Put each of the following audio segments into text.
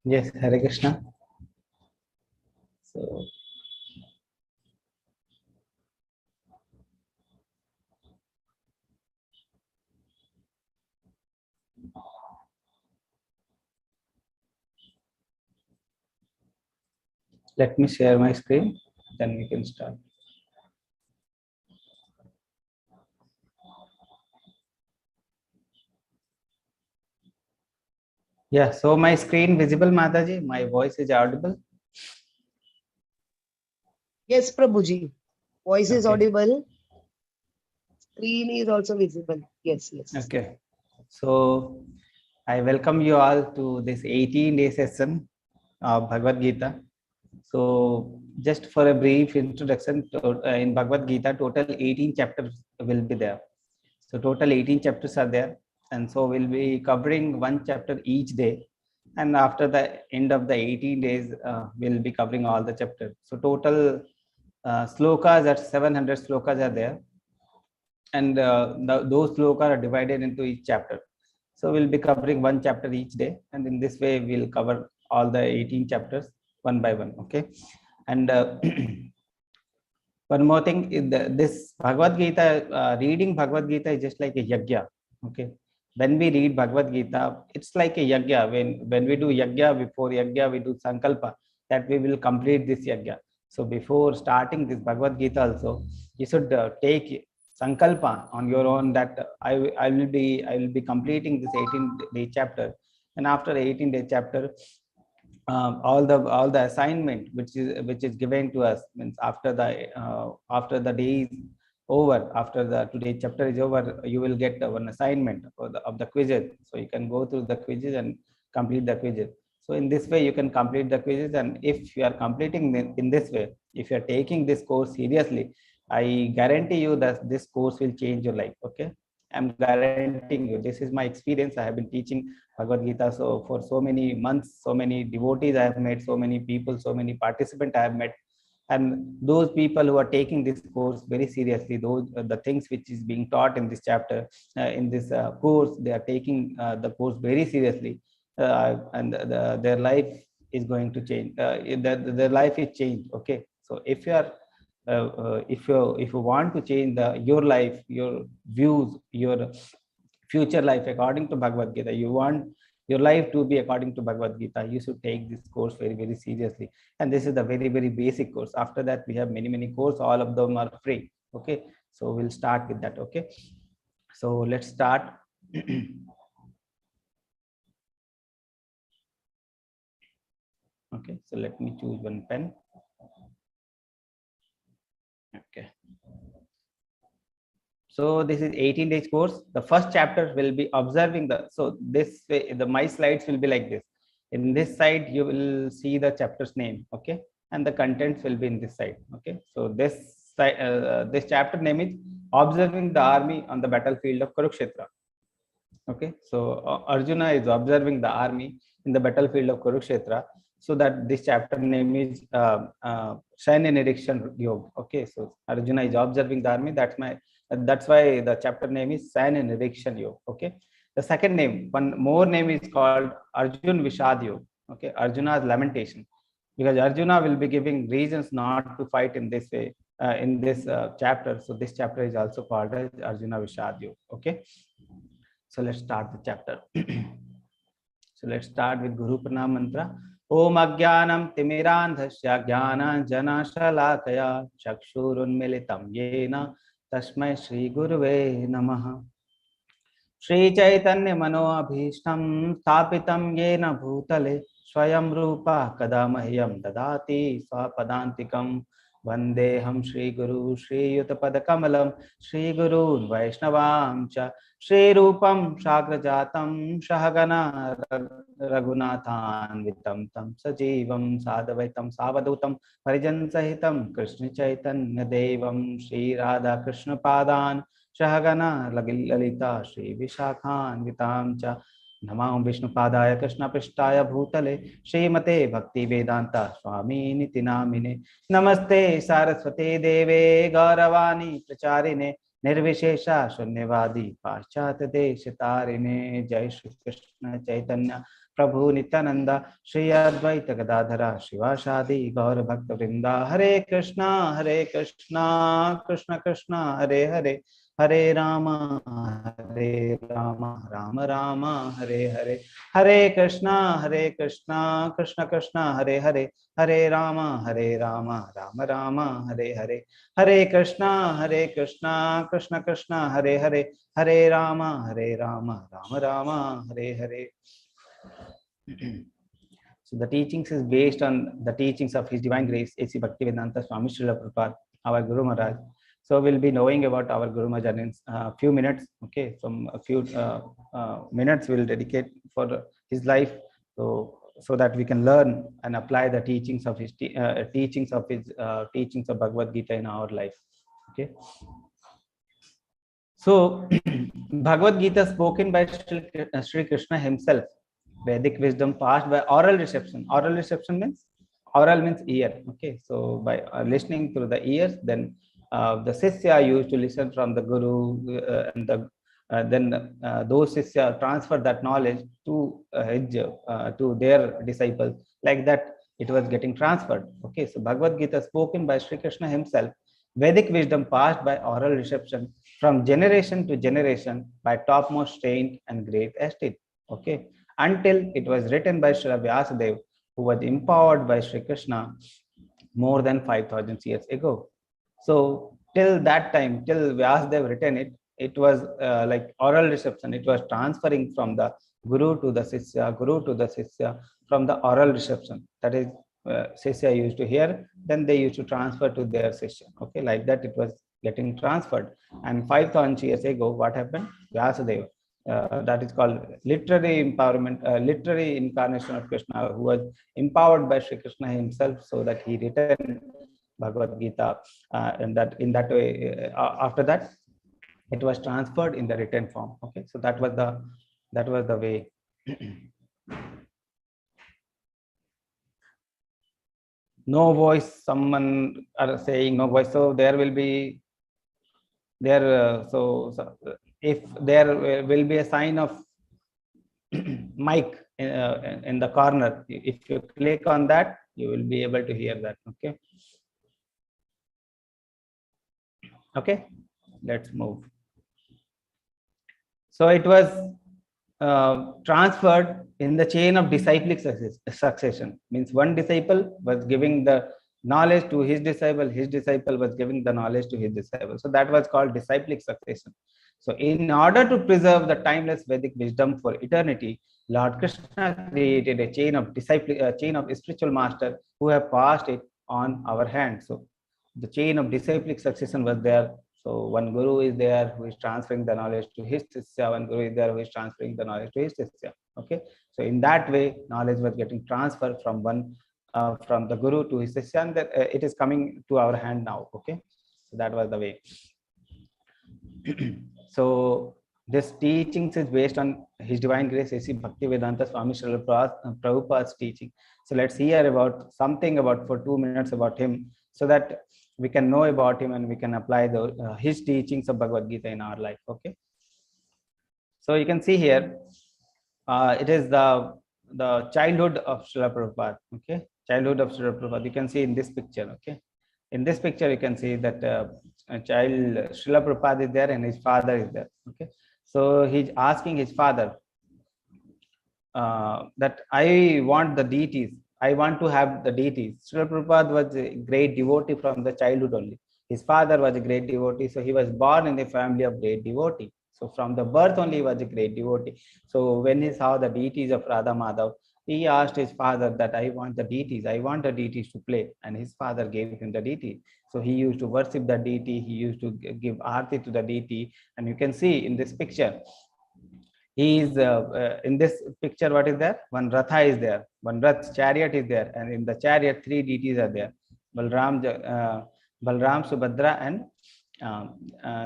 Yes, Hare Krishna. So, let me share my screen, then we can start. Yeah, so my screen visible, Mataji? My voice is audible? Yes, Prabhuji. Voice is Okay. audible. Screen is also visible. Yes, yes. Okay. So, I welcome you all to this 18-day session of Bhagavad Gita. So, just for a brief introduction, in Bhagavad Gita, total 18 chapters will be there. So, total 18 chapters are there. And so, we'll be covering one chapter each day. And after the end of the 18 days, we'll be covering all the chapters. So, total slokas, at 700 slokas are there. And those slokas are divided into each chapter. So we'll be covering one chapter each day, and in this way we'll cover all the 18 chapters one by one. Okay, and one more thing is this Bhagavad Gita, reading Bhagavad Gita is just like a yagya. Okay, when we read Bhagavad Gita, it's like a yagya. When we do yagya, before yagya we do sankalpa that we will complete this yagya. So before starting this Bhagavad Gita also, you should take sankalpa on your own that I will be completing this 18-day chapter, and after 18-day chapter, all the assignment which is given to us, means after the day is over, after the today chapter is over, you will get one assignment of the quizzes, so you can go through the quizzes and complete the quizzes. So in this way you can complete the quizzes, and if you are completing in this way, if you are taking this course seriously, I guarantee you that this course will change your life. Okay, I'm guaranteeing you, this is my experience. I have been teaching Bhagavad Gita. So for so many months, so many devotees I have met, so many people, so many participants I have met, and those people who are taking this course very seriously, those the things which is being taught in this chapter, in this course, they are taking the course very seriously, and their life is going to change. Their life is changed. Okay, so if you are if you want to change your life, your views, your future life according to Bhagavad Gita, you want your life to be according to Bhagavad Gita, you should take this course very, very seriously. And this is the very, very basic course. After that, we have many, many courses. All of them are free. Okay. So we'll start with that. Okay. So let's start. Okay. So let me choose one pen. Okay. So this is 18 days course. The first chapter will be observing so this way, my slides will be like this. In this side, you will see the chapter's name. Okay. And the contents will be in this side. Okay. So this chapter name is observing the army on the battlefield of Kurukshetra. Okay. So Arjuna is observing the army in the battlefield of Kurukshetra. So that this chapter name is Shaina Nirikshan Yoga. Okay. So Arjuna is observing the army. That's why the chapter name is Shaina Nirikshan Yoga. Okay. The second name, one more name is called Arjun Vishad Yoga. Okay. Arjuna's lamentation. Because Arjuna will be giving reasons not to fight in this way, in this chapter. So this chapter is also called as Arjuna Vishad Yoga. Okay. So let's start the chapter. So let's start with Guru Pranam Mantra. Om Ajnanam Timirandhasya Jnana Shalakaya Chakshurunmilitam Yena Tasmai Shri Guruve Namaha. Shri Chaitanya Manoabhishtam Sthapitam Yena Bhutale Swayam Rupa Kadamahyam Dadati Swapadantikam Vandeham Shri Guru Shri Yutapadakamalam Shri Guru Vaishnavam Cha Shri Rupam Shagrajatam Shahagana Raghunathan Vitam Tam Sajivam Sadavaitam Savadutam Parijan Sahitam Krishna Chaitanya Devam Shri Radha Krishna Padan Shahagana Lagillalita Shri Vishakhan Vitam Cha Namam Vishnupadaya Krishna Prishtaya Bhutale Srimate Bhakti Vedanta Swami Niti Namine Namaste Saraswate Deve Gauravani Pracharine निर्विशेषा शून्यवादी पाश्चात्य देश तारिणे जय श्री कृष्ण चैतन्य प्रभु नित्यानंद श्री अद्वैत गदाधरा शिवासादि गौर भक्त वृंदा हरे Krishna Krishna Krishna Hare Hare Hare Ram Ram Ram Hare Hare Hare Krishna Krishna Krishna Hare Hare Hare Ram Ram Ram Hare Hare Hare Krishna Krishna Krishna Hare Hare Hare Ram Ram Ram Hare Hare. So the teachings is based on the teachings of His Divine Grace, A.C. Bhaktivedanta Swami Srila Prabhupada, our Guru Maharaj. So we'll be knowing about our Guru Maharaj in a few minutes. Okay, some a few minutes we'll dedicate for his life, so that we can learn and apply the teachings of his teachings of Bhagavad-Gita in our life. Okay. So Bhagavad-Gita spoken by Sri Krishna himself. Vedic wisdom passed by oral reception. Oral reception means ear. Okay, so by listening through the ears, then the Sishya used to listen from the Guru, and then those Sishya transfer that knowledge to to their disciples. Like that, it was getting transferred. Okay, so Bhagavad Gita spoken by Sri Krishna himself. Vedic wisdom passed by oral reception from generation to generation by topmost saint and great estate. Okay, until it was written by Srila Vyasadeva, who was empowered by Sri Krishna more than 5,000 years ago. So till that time, till Vyasadeva written it, it was like oral reception. It was transferring from the Guru to the Sishya, from the oral reception. That is, Sishya used to hear, then they used to transfer to their Sishya. Okay, like that it was getting transferred. And 5,000 years ago, what happened? Vyasadeva, that is called literary empowerment, literary incarnation of Krishna, who was empowered by Sri Krishna himself, so that he written Bhagavad Gita, and that in that way, after that, it was transferred in the written form. Okay, so that was the way. No voice. Someone are saying no voice, so there will be there. So if there will be a sign of mic in the corner, if you click on that, you will be able to hear that. Okay. Okay, let's move. So it was transferred in the chain of disciplic succession. Means one disciple was giving the knowledge to his disciple was giving the knowledge to his disciple. So that was called disciplic succession. So in order to preserve the timeless Vedic wisdom for eternity, Lord Krishna created a chain of spiritual master who have passed it on our hands. So the chain of disciplic succession was there. So one guru is there who is transferring the knowledge to his Sishya, one guru is there who is transferring the knowledge to his Sishya. Okay, so in that way, knowledge was getting transferred from from the guru to his Sishya, and that, it is coming to our hand now. Okay, so that was the way. So this teachings is based on His Divine Grace A.C. Bhaktivedanta Swami Srila Prabhupada's teaching. So let's hear about something about for 2 minutes about him, so that we can know about him and we can apply his teachings of Bhagavad Gita in our life. Okay. So you can see here, it is the childhood of Srila Prabhupada. Okay, childhood of Srila Prabhupada. You can see in this picture. Okay, in this picture you can see that a child Srila Prabhupada is there and his father is there. Okay, so he's asking his father that I want the deities. I want to have the deities. Srila Prabhupada was a great devotee from the childhood only. His father was a great devotee, so he was born in a family of great devotee. So from the birth only he was a great devotee. So when he saw the deities of Radha Madhav, he asked his father that I want the deities. I want the deities to play, and his father gave him the deity. So he used to worship the deity. He used to give aarti to the deity, and you can see in this picture. He is in this picture. What is there? One ratha is there. One rath chariot is there, and in the chariot 3 deities are there: Balram, Subhadra, and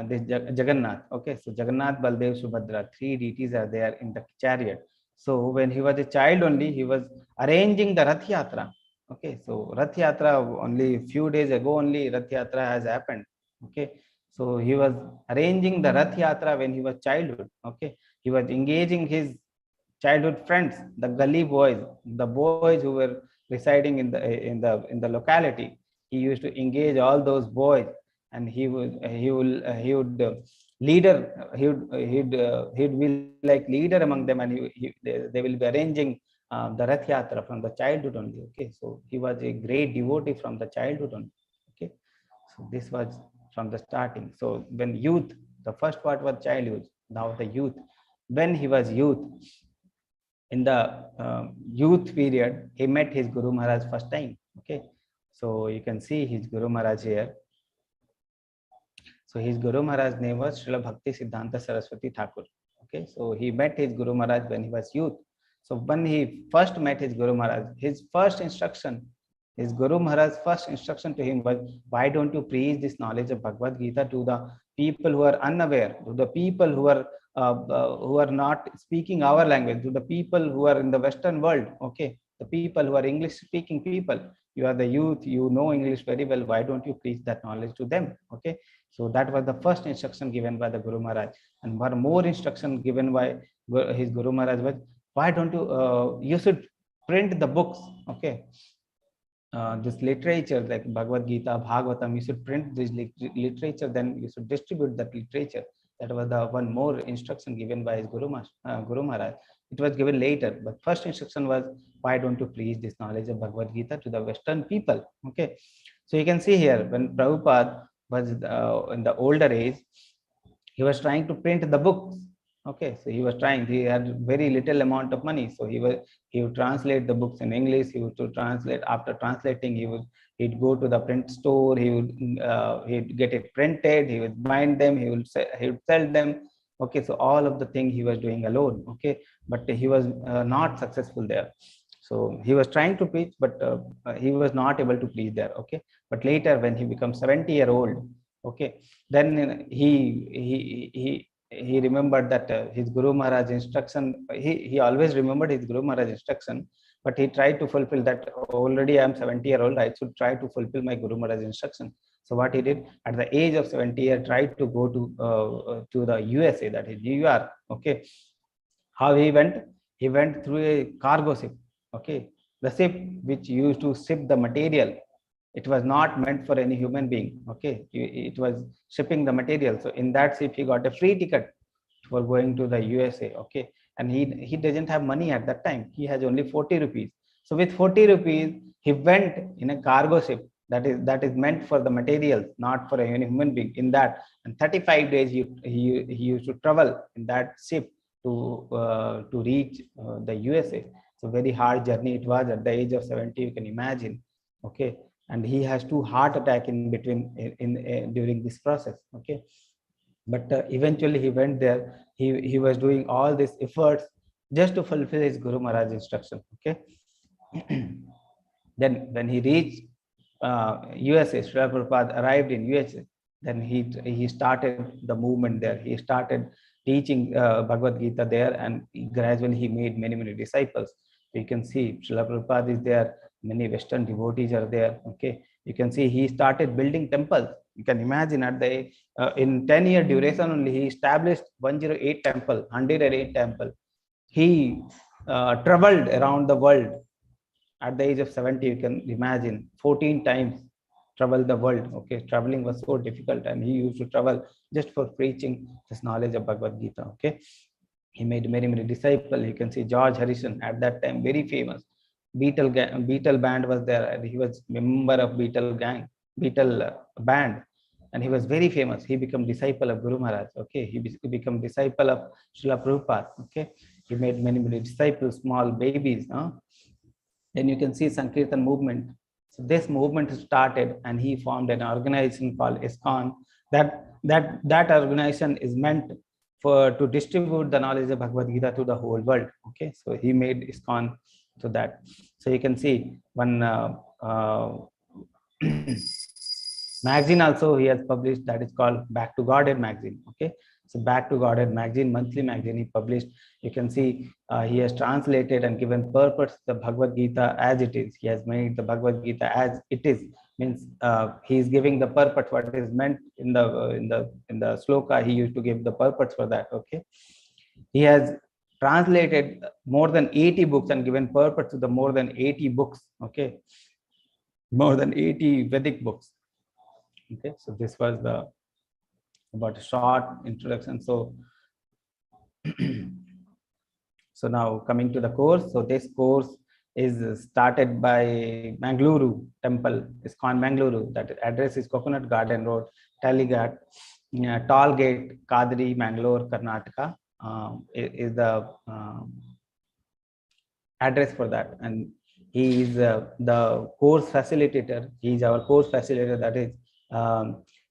this Jagannath. Okay, so Jagannath, Baldev, Subhadra, 3 deities are there in the chariot. So when he was a child only, he was arranging the Rath Yatra. Okay, so Rath Yatra only few days ago only Rath Yatra has happened. Okay, So he was arranging the Rath Yatra when he was childhood. Okay, he was engaging his childhood friends, the gully boys, the boys who were residing in the locality. He used to engage all those boys, and he'd be like leader among them, and they will be arranging the Rath Yatra from the childhood only. Okay, so he was a great devotee from the childhood only. Okay, so this was from the starting. So when youth, the first part was childhood, now the youth. When he was youth, in the youth period, he met his Guru Maharaj first time. Okay, so you can see his Guru Maharaj here. So his Guru Maharaj name was Srila Bhakti Siddhanta Saraswati Thakur. Okay, so he met his Guru Maharaj when he was youth. So when he first met his Guru Maharaj, his Guru Maharaj's first instruction to him was, why don't you preach this knowledge of Bhagavad Gita to the people who are unaware, to the people who are not speaking our language, to the people who are in the Western world. Okay, the people who are English speaking people. You are the youth, you know English very well. Why don't you preach that knowledge to them? Okay, so that was the first instruction given by the Guru Maharaj. And one more instruction given by his Guru Maharaj was, why don't you should print the books. Okay, this literature like Bhagavad Gita, Bhagavatam, you should print this literature, then you should distribute that literature. That was the one more instruction given by his Guru Maharaj. It was given later, but first instruction was, why don't you preach this knowledge of Bhagavad Gita to the Western people? Okay, so you can see here, when Prabhupada was in the older age, he was trying to print the books. Okay, so he was trying, he had very little amount of money, so he would translate the books in English. He would to translate, after translating, he'd go to the print store, he'd get it printed, he would bind them, he would sell them. Okay, so all of the thing he was doing alone. Okay, but he was not successful there. So he was trying to preach, but he was not able to preach there. Okay, but later when he becomes 70-year-old, okay, then he remembered that his Guru Maharaj instruction, he always remembered his Guru Maharaj instruction, but he tried to fulfill that. Already I am 70-year-old, I should try to fulfill my Guru Maharaj instruction. So what he did, at the age of 70, he tried to go to the USA, that is New York. Okay, how he went? He went through a cargo ship. Okay, the ship which used to ship the material, it was not meant for any human being. Okay, it was shipping the material. So in that ship, he got a free ticket for going to the USA. Okay, and he doesn't have money at that time. He has only 40 rupees. So with 40 rupees, he went in a cargo ship that is meant for the materials, not for any human being. In that, and 35 days he used to travel in that ship to reach the USA. So very hard journey it was at the age of 70. You can imagine. Okay, and he has 2 heart attack in between during this process. Okay, but eventually he went there. He was doing all these efforts just to fulfill his Guru Maharaj instruction. Okay, then when he reached USA, Srila Prabhupada arrived in USA. Then he started the movement there. He started teaching Bhagavad Gita there, and gradually he made many disciples. You can see Srila Prabhupada is there, many Western devotees are there. Okay, you can see he started building temples. You can imagine at the in 10-year duration only, he established 108 temple, 108 temple. He traveled around the world at the age of 70. You can imagine 14 times travel the world. Okay, traveling was so difficult, and he used to travel just for preaching this knowledge of Bhagavad Gita. Okay, he made many disciples. You can see George Harrison, at that time very famous. Beatle band was there. He was member of Beatle band, and he was very famous. He became disciple of Guru Maharaj. Okay, he became disciple of Srila Prabhupada. Okay, he made many disciples, small babies. Then you can see Sankirtan movement. So this movement started, and he formed an organization called ISKCON. That organization is meant to distribute the knowledge of Bhagavad Gita to the whole world. Okay, so he made ISKCON to that. So you can see one magazine also he has published, that is called Back to Godhead magazine. Okay, So Back to Godhead magazine, monthly magazine he published. You can see he has translated and given purpose the Bhagavad Gita as it is. He has made the Bhagavad Gita as it is. Means he is giving the purpose what is meant in the sloka. He used to give the purpose for that. Okay, he has translated more than 80 books and given purpose to the more than 80 books. Okay, more than 80 Vedic books. Okay, so this was the about a short introduction. So so now coming to the course. So this course is started by Mangaluru temple, ISKCON Mangaluru. That address is Coconut Garden Road, Taligat, Toll Gate, Kadri, Mangalore, Karnataka. Is the address for that. And he is the course facilitator. He is our course facilitator. That is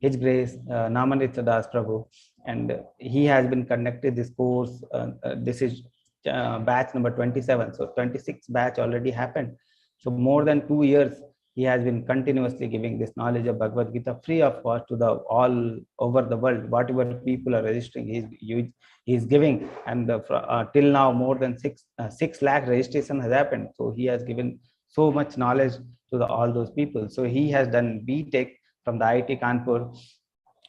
His Grace Namanitya Das Prabhu. And he has been conducted this course. This is batch number 27. So 26 batch already happened. So more than 2 years he has been continuously giving this knowledge of Bhagavad Gita free of cost to the all over the world. Whatever people are registering, he is giving. And till now more than 6 lakh registration has happened. So he has given so much knowledge to all those people. So he has done B.Tech from the IIT Kanpur.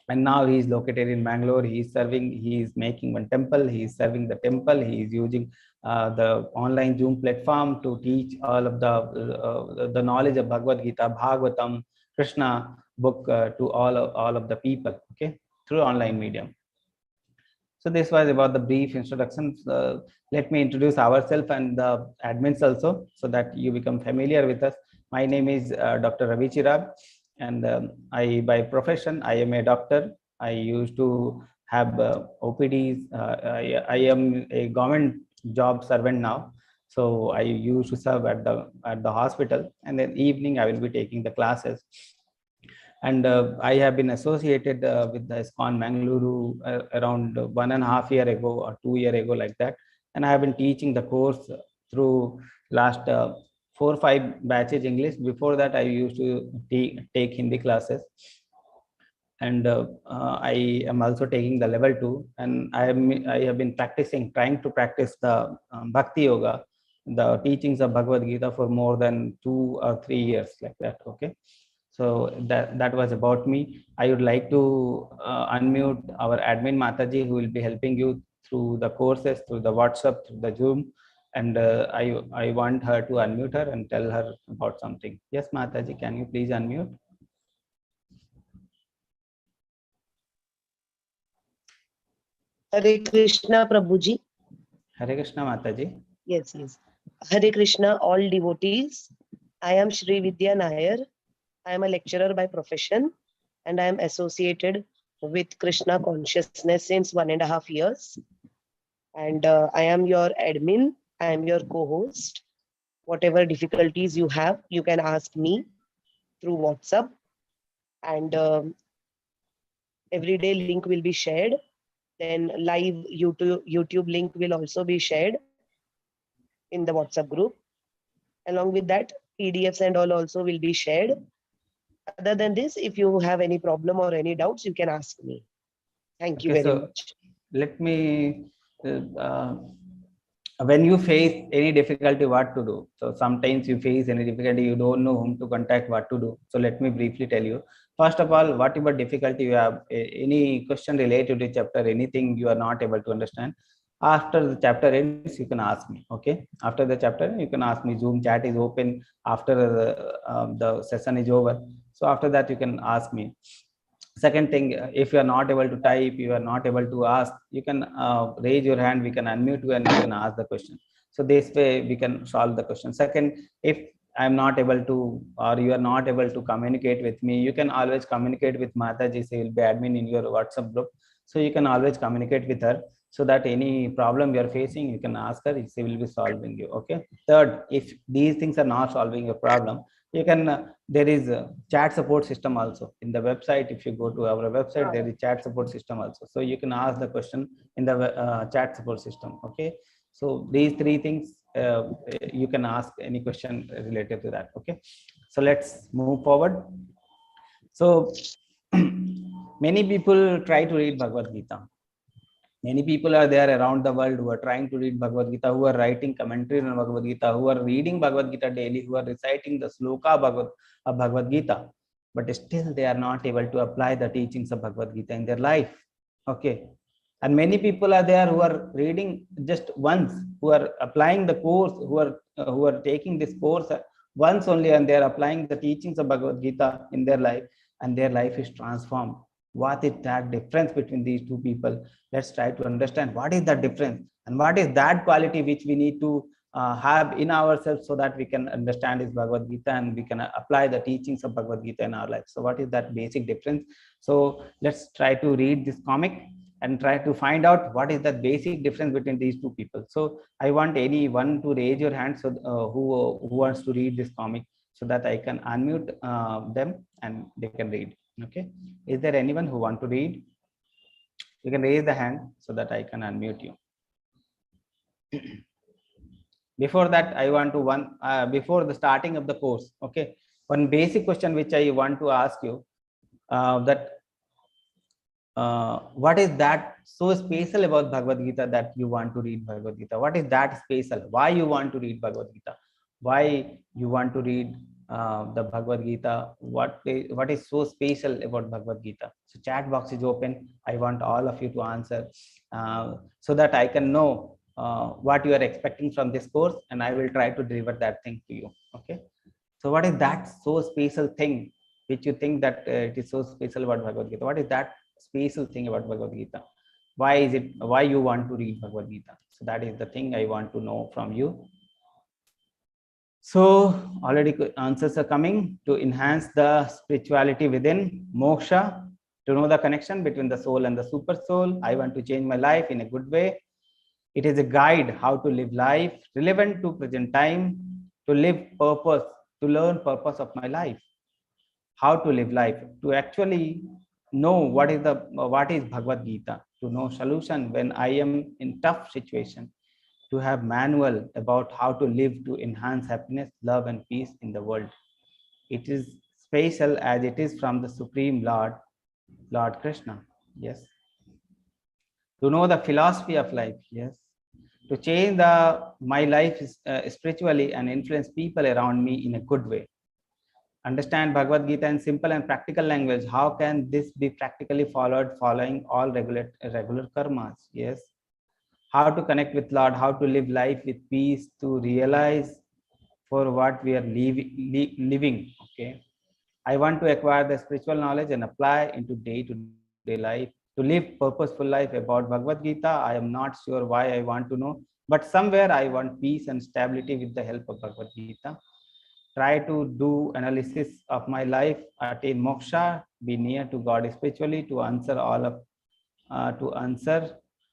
And now he is located in Bangalore. He is making one temple. He is serving the temple. He is using the online Zoom platform to teach all of the knowledge of Bhagavad Gita, Bhagavatam, Krishna book to all of the people, okay, through online medium. So this was about the brief introduction. Let me introduce ourselves and the admins also, so that you become familiar with us. My name is Dr. Ravi Chirag. And I, by profession, I am a doctor. I used to have OPDs. I am a government job servant now. So I used to serve at the hospital, and then evening I will be taking the classes. And I have been associated with the ISKCON Mangaluru around 1.5 years ago or 2 years ago, like that. And I have been teaching the course through last 4 or 5 batches English. Before that, I used to take Hindi classes. And I am also taking the level 2. And I have been trying to practice the Bhakti Yoga, the teachings of Bhagavad Gita for more than 2 or 3 years, like that. Okay. So that was about me. I would like to unmute our admin Mataji, who will be helping you through the courses, through the WhatsApp, through the Zoom. And I want her to unmute her and tell her about something. Yes, Mataji, can you please unmute? Hare Krishna, Prabhuji. Hare Krishna, Mataji. Yes, yes. Hare Krishna, all devotees. I am Shri Vidya Nair. I am a lecturer by profession, and I am associated with Krishna consciousness since 1.5 years. And I am your admin. I am your co-host. Whatever difficulties you have, you can ask me through WhatsApp. And everyday link will be shared. Then live YouTube link will also be shared in the WhatsApp group. Along with that, PDFs and all also will be shared. Other than this, if you have any problem or any doubts, you can ask me. Thank you very much. Let me, when you face any difficulty, what to do? So sometimes you face any difficulty, you don't know whom to contact, what to do. So let me briefly tell you. First of all, whatever difficulty you have, any question related to chapter, anything you are not able to understand, after the chapter ends, you can ask me. Okay, after the chapter, you can ask me. Zoom chat is open after the session is over. So after that, you can ask me. Second thing, if you are not able to type, you are not able to ask, you can raise your hand, we can unmute you and you can ask the question. So this way we can solve the question. Second, if I'm not able to, or you are not able to communicate with me, you can always communicate with Mataji. She will be admin in your WhatsApp group. So you can always communicate with her, so that any problem you are facing, you can ask her, she will be solving you. Okay. Third, if these things are not solving your problem, you can, there is a chat support system also in the website. If you go to our website, there is chat support system also. So you can ask the question in the chat support system. Okay. So these 3 things, you can ask any question related to that. Okay. So let's move forward. So many people try to read Bhagavad Gita. Many people are there around the world who are trying to read Bhagavad Gita, who are writing commentary on Bhagavad Gita, who are reading Bhagavad Gita daily, who are reciting the sloka of Bhagavad Gita, but still they are not able to apply the teachings of Bhagavad Gita in their life. Okay. And many people are there who are reading just once, who are applying the course, who are taking this course once only, and they are applying the teachings of Bhagavad Gita in their life, and their life is transformed. What is that difference between these two people? Let's try to understand what is the difference and what is that quality which we need to have in ourselves so that we can understand this Bhagavad Gita and we can apply the teachings of Bhagavad Gita in our life. So what is that basic difference? So let's try to read this comic and try to find out what is the basic difference between these two people. So I want anyone to raise your hand, so who wants to read this comic, so that I can unmute them and they can read. Okay, is there anyone who want to read? You can raise the hand so that I can unmute you. Before that, I want to before the starting of the course, okay, one basic question which I want to ask you, what is that so special about Bhagavad Gita that you want to read Bhagavad Gita? What is that special? Why you want to read Bhagavad Gita? Why you want to read the Bhagavad Gita? What is so special about Bhagavad Gita? So chat box is open. I want all of you to answer so that I can know what you are expecting from this course, and I will try to deliver that thing to you. Okay. So what is that so special thing which you think that it is so special about Bhagavad Gita? What is that special thing about Bhagavad Gita? Why you want to read Bhagavad Gita? So that is the thing I want to know from you. So already answers are coming. To enhance the spirituality within, moksha, to know the connection between the soul and the super soul. I want to change my life in a good way. It is a guide how to live life relevant to present time, to live purpose, to learn purpose of my life, how to live life, to actually know what is Bhagavad Gita, to know solution when I am in tough situation, to have manual about how to live to enhance happiness, love and peace in the world. It is special as it is from the Supreme Lord, Lord Krishna. Yes. To know the philosophy of life. Yes. To change my life spiritually and influence people around me in a good way. Understand Bhagavad Gita in simple and practical language. How can this be practically followed following all regular karmas? Yes. How to connect with Lord, how to live life with peace, to realize for what we are living. Okay. I want to acquire the spiritual knowledge and apply into day-to-day life, to live purposeful life. About Bhagavad Gita, I am not sure why I want to know, but somewhere I want peace and stability with the help of Bhagavad Gita. Try to do analysis of my life, attain moksha, be near to God spiritually, to answer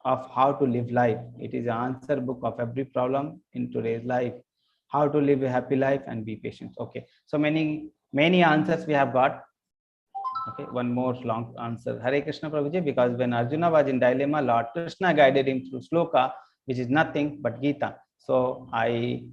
of how to live life. It is an answer book of every problem in today's life. How to live a happy life and be patient. Okay, so many answers we have got. Okay, one more long answer. Hare Krishna Prabhuji, because when Arjuna was in dilemma, Lord Krishna guided him through sloka, which is nothing but Gita. So I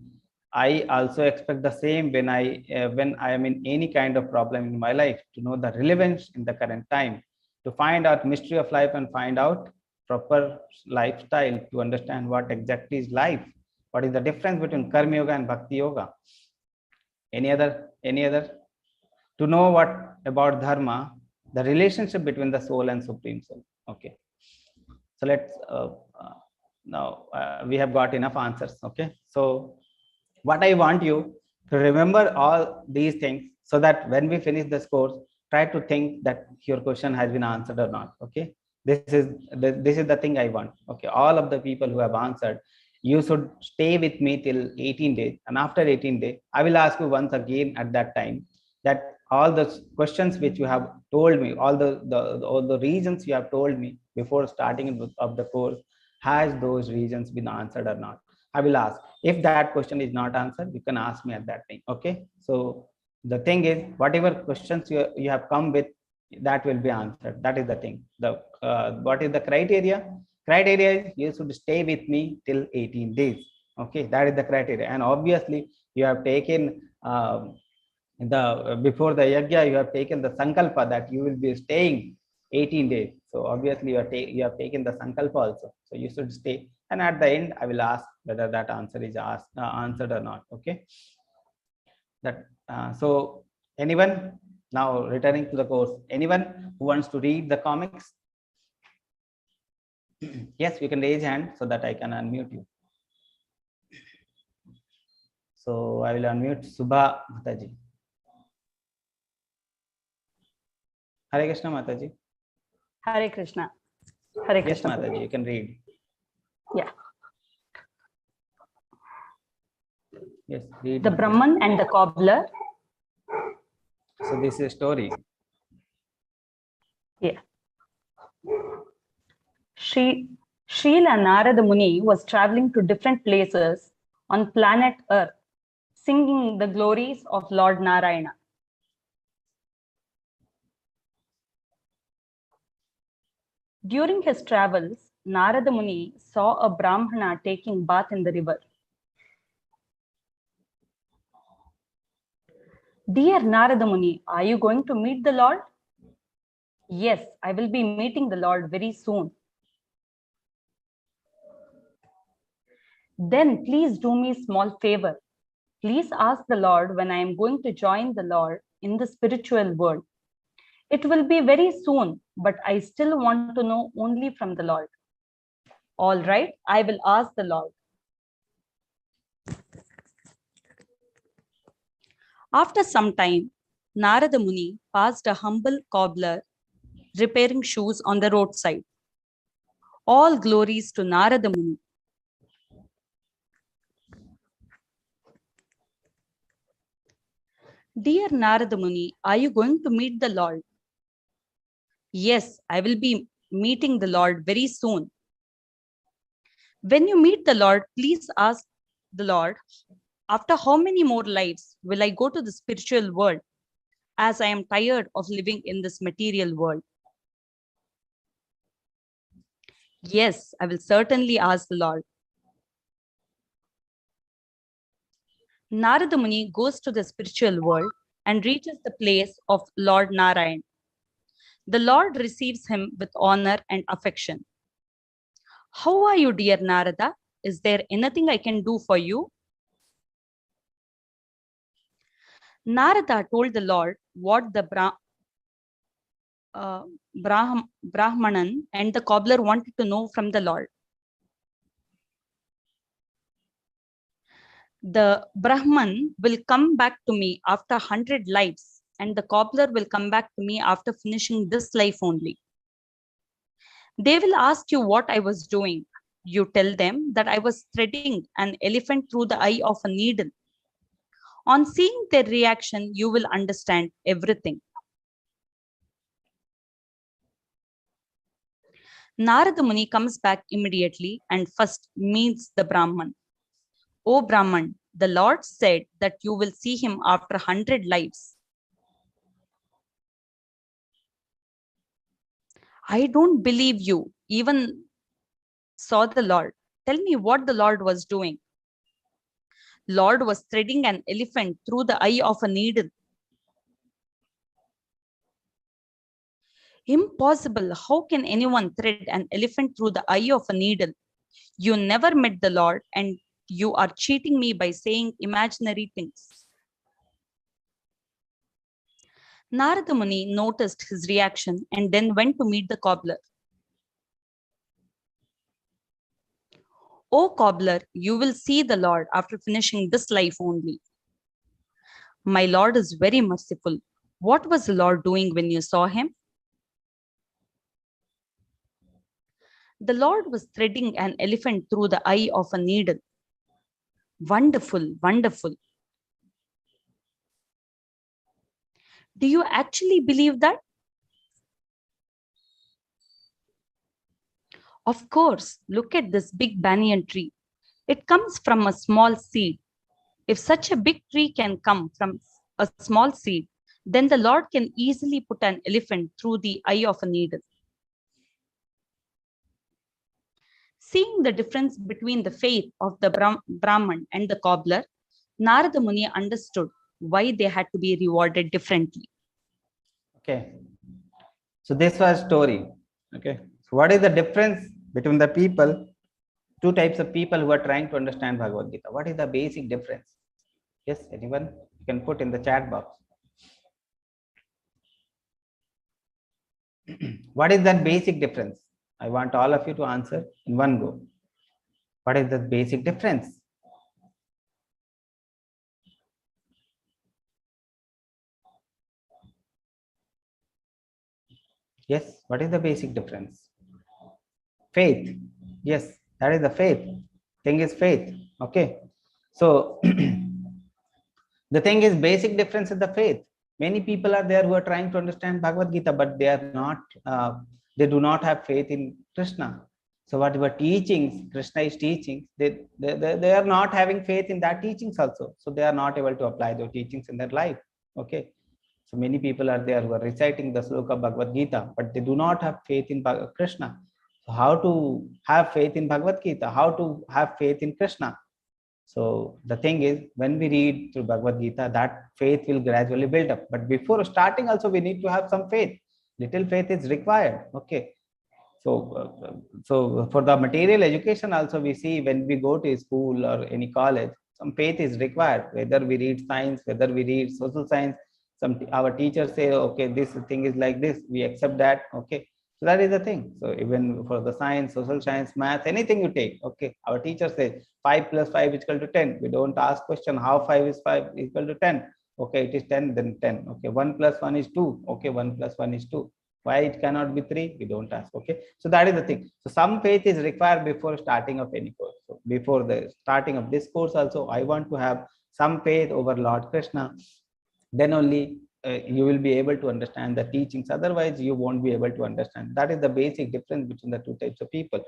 also expect the same when I am in any kind of problem in my life, to know the relevance in the current time, to find out mystery of life and find out proper lifestyle, to understand what exactly is life, what is the difference between karma yoga and bhakti yoga. Any other? To know what about dharma, the relationship between the soul and supreme soul. Okay, so let's now we have got enough answers. Okay, so what I want you to remember all these things, so that when we finish this course, try to think that your question has been answered or not. Okay, this is the thing I want. Okay, all of the people who have answered, you should stay with me till 18 days, and after 18 days I will ask you once again at that time, that all the questions which you have told me, all the reasons you have told me before starting of the course, has those reasons been answered or not? I will ask. If that question is not answered, you can ask me at that time. Okay, so the thing is, whatever questions you have come with, that will be answered. That is the thing. What is the criteria? Is you should stay with me till 18 days. Okay, that is the criteria. And obviously you have taken before the yajna, you have taken the sankalpa that you will be staying 18 days. So obviously you have taken the sankalpa also. So you should stay. And at the end, I will ask whether that answer is answered or not. Okay. That so anyone now returning to the course, anyone who wants to read the comics? Yes, you can raise hand so that I can unmute you. So I will unmute Subha Mataji. Hare Krishna Mataji. Hare Krishna. Hare Yes, Krishna. Mataji, you can read. Yeah. Yes, read. The Brahman and the cobbler. So this is a story. Yeah. Srila Narada Muni was traveling to different places on planet Earth, singing the glories of Lord Narayana. During his travels, Narada Muni saw a Brahmana taking bath in the river. Dear Narada Muni, are you going to meet the Lord? Yes, I will be meeting the Lord very soon. Then please do me a small favor. Please ask the Lord when I am going to join the Lord in the spiritual world. It will be very soon, but I still want to know only from the Lord. All right, I will ask the Lord. After some time, Narada Muni passed a humble cobbler repairing shoes on the roadside. All glories to Narada Muni. Dear Narada Muni, are you going to meet the Lord? Yes, I will be meeting the Lord very soon. When you meet the Lord, please ask the Lord, after how many more lives will I go to the spiritual world, as I am tired of living in this material world? Yes, I will certainly ask the Lord. Narada Muni goes to the spiritual world and reaches the place of Lord Narayan. The Lord receives him with honor and affection. How are you, dear Narada? Is there anything I can do for you? Narada told the Lord what the Brahmanan and the cobbler wanted to know from the Lord. The Brahman will come back to me after 100 lives, and the cobbler will come back to me after finishing this life only. They will ask you what I was doing. You tell them that I was threading an elephant through the eye of a needle. On seeing their reaction, you will understand everything. Narada Muni comes back immediately and first meets the Brahman. O Brahman, the Lord said that you will see him after 100 lives. I don't believe you even saw the Lord. Tell me what the Lord was doing. Lord was threading an elephant through the eye of a needle. Impossible. How can anyone thread an elephant through the eye of a needle? You never met the Lord and you are cheating me by saying imaginary things. Narada Muni noticed his reaction and then went to meet the cobbler. O cobbler, you will see the Lord after finishing this life only. My Lord is very merciful. What was the Lord doing when you saw him? The Lord was threading an elephant through the eye of a needle. Wonderful, wonderful. Do you actually believe that? Of course, look at this big banyan tree. It comes from a small seed. If such a big tree can come from a small seed, then the Lord can easily put an elephant through the eye of a needle. Seeing the difference between the faith of the Brahman and the cobbler, Narada Muni understood why they had to be rewarded differently. Okay. So this was story. Okay. So what is the difference between the people, two types of people who are trying to understand Bhagavad Gita? What is the basic difference? Yes, anyone? You can put in the chat box. What is that basic difference? I want all of you to answer in one go. What is the basic difference? Yes, what is the basic difference? Faith. Yes, that is the faith. Thing is faith. Okay. So the thing is, basic difference is the faith. Many people are there who are trying to understand Bhagavad Gita, but they are not, they do not have faith in Krishna. So whatever teachings Krishna is teaching, they are not having faith in that teachings also. So they are not able to apply those teachings in their life. Okay. So many people are there who are reciting the sloka Bhagavad Gita, but they do not have faith in Krishna. So how to have faith in Bhagavad Gita? How to have faith in Krishna? So the thing is, when we read through Bhagavad Gita, that faith will gradually build up. But before starting also, we need to have some faith. Little faith is required. Okay. So for the material education also, we see when we go to school or any college, some faith is required. Whether we read science, whether we read social science, our teachers say, okay, this thing is like this, we accept that. Okay. So that is the thing. So even for the science, social science, math, anything you take, okay, our teacher says 5 plus 5 is equal to 10. We don't ask question how 5 is equal to 10. Okay, it is 10, then 10. Okay, 1 plus 1 is 2. Okay, 1 plus 1 is 2. Why it cannot be 3? We don't ask. Okay, so that is the thing. So some faith is required before starting of any course. So before the starting of this course also, I want to have some faith over Lord Krishna. Then only you will be able to understand the teachings. Otherwise, you won't be able to understand. That is the basic difference between the two types of people.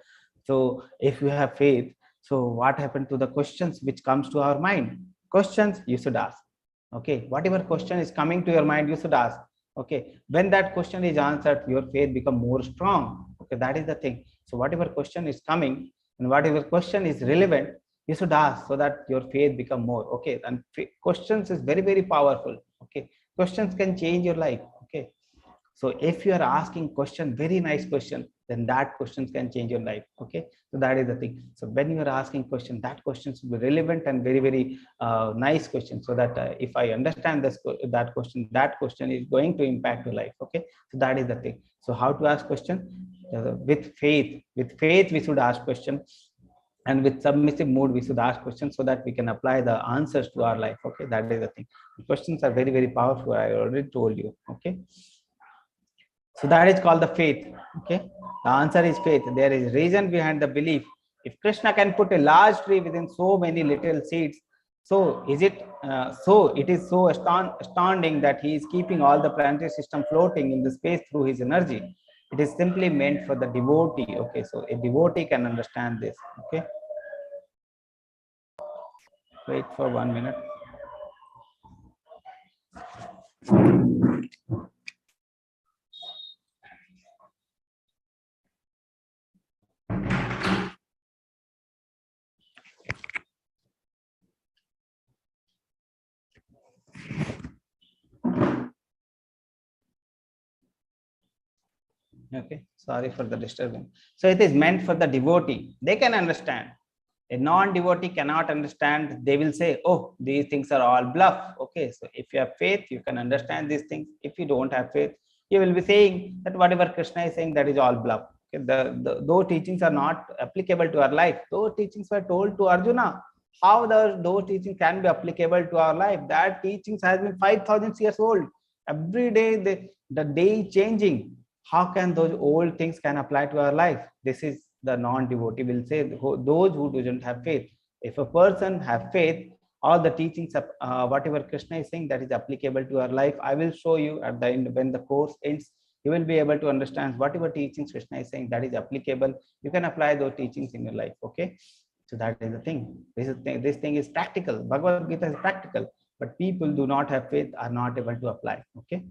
So if you have faith, so what happened to the questions which comes to our mind? Questions you should ask. Okay, whatever question is coming to your mind, you should ask. Okay, when that question is answered, your faith become more strong. Okay, that is the thing. So whatever question is coming and whatever question is relevant, you should ask so that your faith become more. Okay, and questions is very, very powerful. Okay, questions can change your life. Okay, so if you are asking question, very nice question, then that questions can change your life. Okay, so that is the thing. So when you are asking question, that questions will be relevant and very, very nice question, so that if I understand this that question is going to impact your life. Okay, so that is the thing. So how to ask question? With faith we should ask question, and with submissive mood we should ask questions so that we can apply the answers to our life. Okay, that is the thing. The questions are very, very powerful. I already told you. Okay, so that is called the faith. Okay, the answer is faith. There is reason behind the belief. If Krishna can put a large tree within so many little seeds, so is it so it is so astounding that he is keeping all the planetary system floating in the space through his energy. It is simply meant for the devotee. Okay, so a devotee can understand this. Okay, wait for 1 minute. Okay, sorry for the disturbance. So it is meant for the devotee. They can understand. A non-devotee cannot understand. They will say, oh, these things are all bluff. Okay, so if you have faith, you can understand these things. If you don't have faith, you will be saying that whatever Krishna is saying, that is all bluff. Okay, those teachings are not applicable to our life. Those teachings were told to Arjuna. How those teachings can be applicable to our life? That teachings has been 5,000 years old. Every day, the day is changing. How can those old things can apply to our life? This is the non-devotee will say, those who doesn't have faith. If a person have faith, all the teachings of whatever Krishna is saying, that is applicable to our life. I will show you at the end when the course ends. You will be able to understand whatever teachings Krishna is saying, that is applicable. You can apply those teachings in your life. Okay, so that is the thing. This thing is practical. Bhagavad Gita is practical, but people do not have faith, are not able to apply. Okay.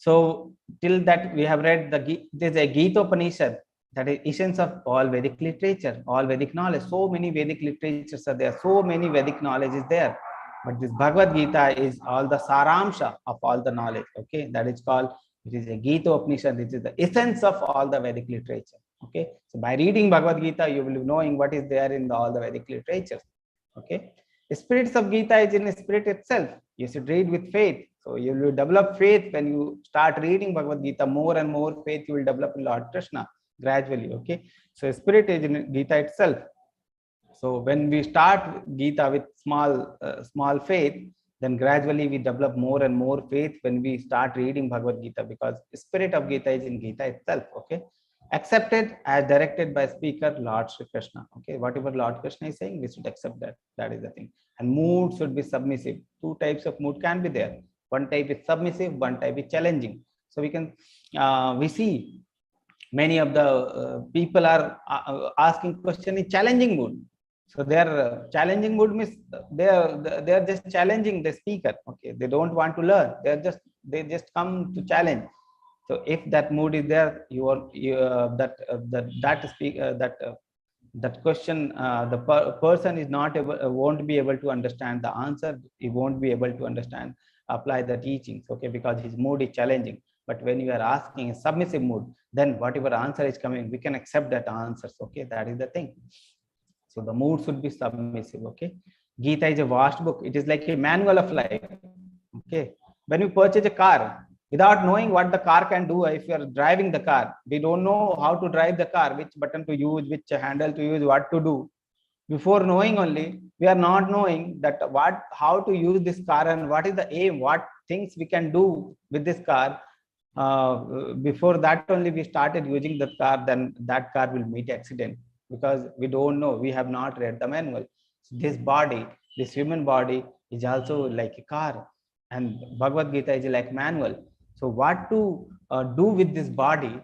So till that we have read there's a Gita Upanishad, that is essence of all Vedic literature, all Vedic knowledge. So many Vedic literatures are there. So many Vedic knowledge is there. But this Bhagavad Gita is all the saramsha of all the knowledge. Okay, that is called, it is a Gita Upanishad, which is the essence of all the Vedic literature. Okay, so by reading Bhagavad Gita, you will be knowing what is there in all the Vedic literatures. Okay, the spirits of Gita is in the spirit itself. You should read with faith. So you will develop faith when you start reading Bhagavad Gita. More and more faith you will develop in Lord Krishna gradually. Okay, so spirit is in Gita itself. So when we start Gita with small faith, then gradually we develop more and more faith when we start reading Bhagavad Gita, because the spirit of Gita is in Gita itself. Okay, accepted as directed by speaker Lord Shri Krishna. Okay, whatever Lord Krishna is saying, we should accept that. That is the thing. And mood should be submissive. Two types of mood can be there. One type is submissive, one type is challenging. So we can we see many of the people are asking question in challenging mood. So their challenging mood means they are just challenging the speaker. Okay, they don't want to learn. They just come to challenge. So if that mood is there, that question, the person is not able, won't be able to understand the answer. He won't be able to understand, apply the teachings. Okay, because his mood is challenging. But when you are asking a submissive mood, then whatever answer is coming, we can accept that answers. Okay, that is the thing. So the mood should be submissive. Okay, Gita is a vast book. It is like a manual of life. Okay, when you purchase a car, without knowing what the car can do, if you are driving the car, we don't know how to drive the car, which button to use, which handle to use, what to do. Before knowing only, we are not knowing that how to use this car and what is the aim, what things we can do with this car. Before that only we started using the car, then that car will meet accident, because we don't know, we have not read the manual. So this body, this human body is also like a car, and Bhagavad Gita is like manual. So what to do with this body?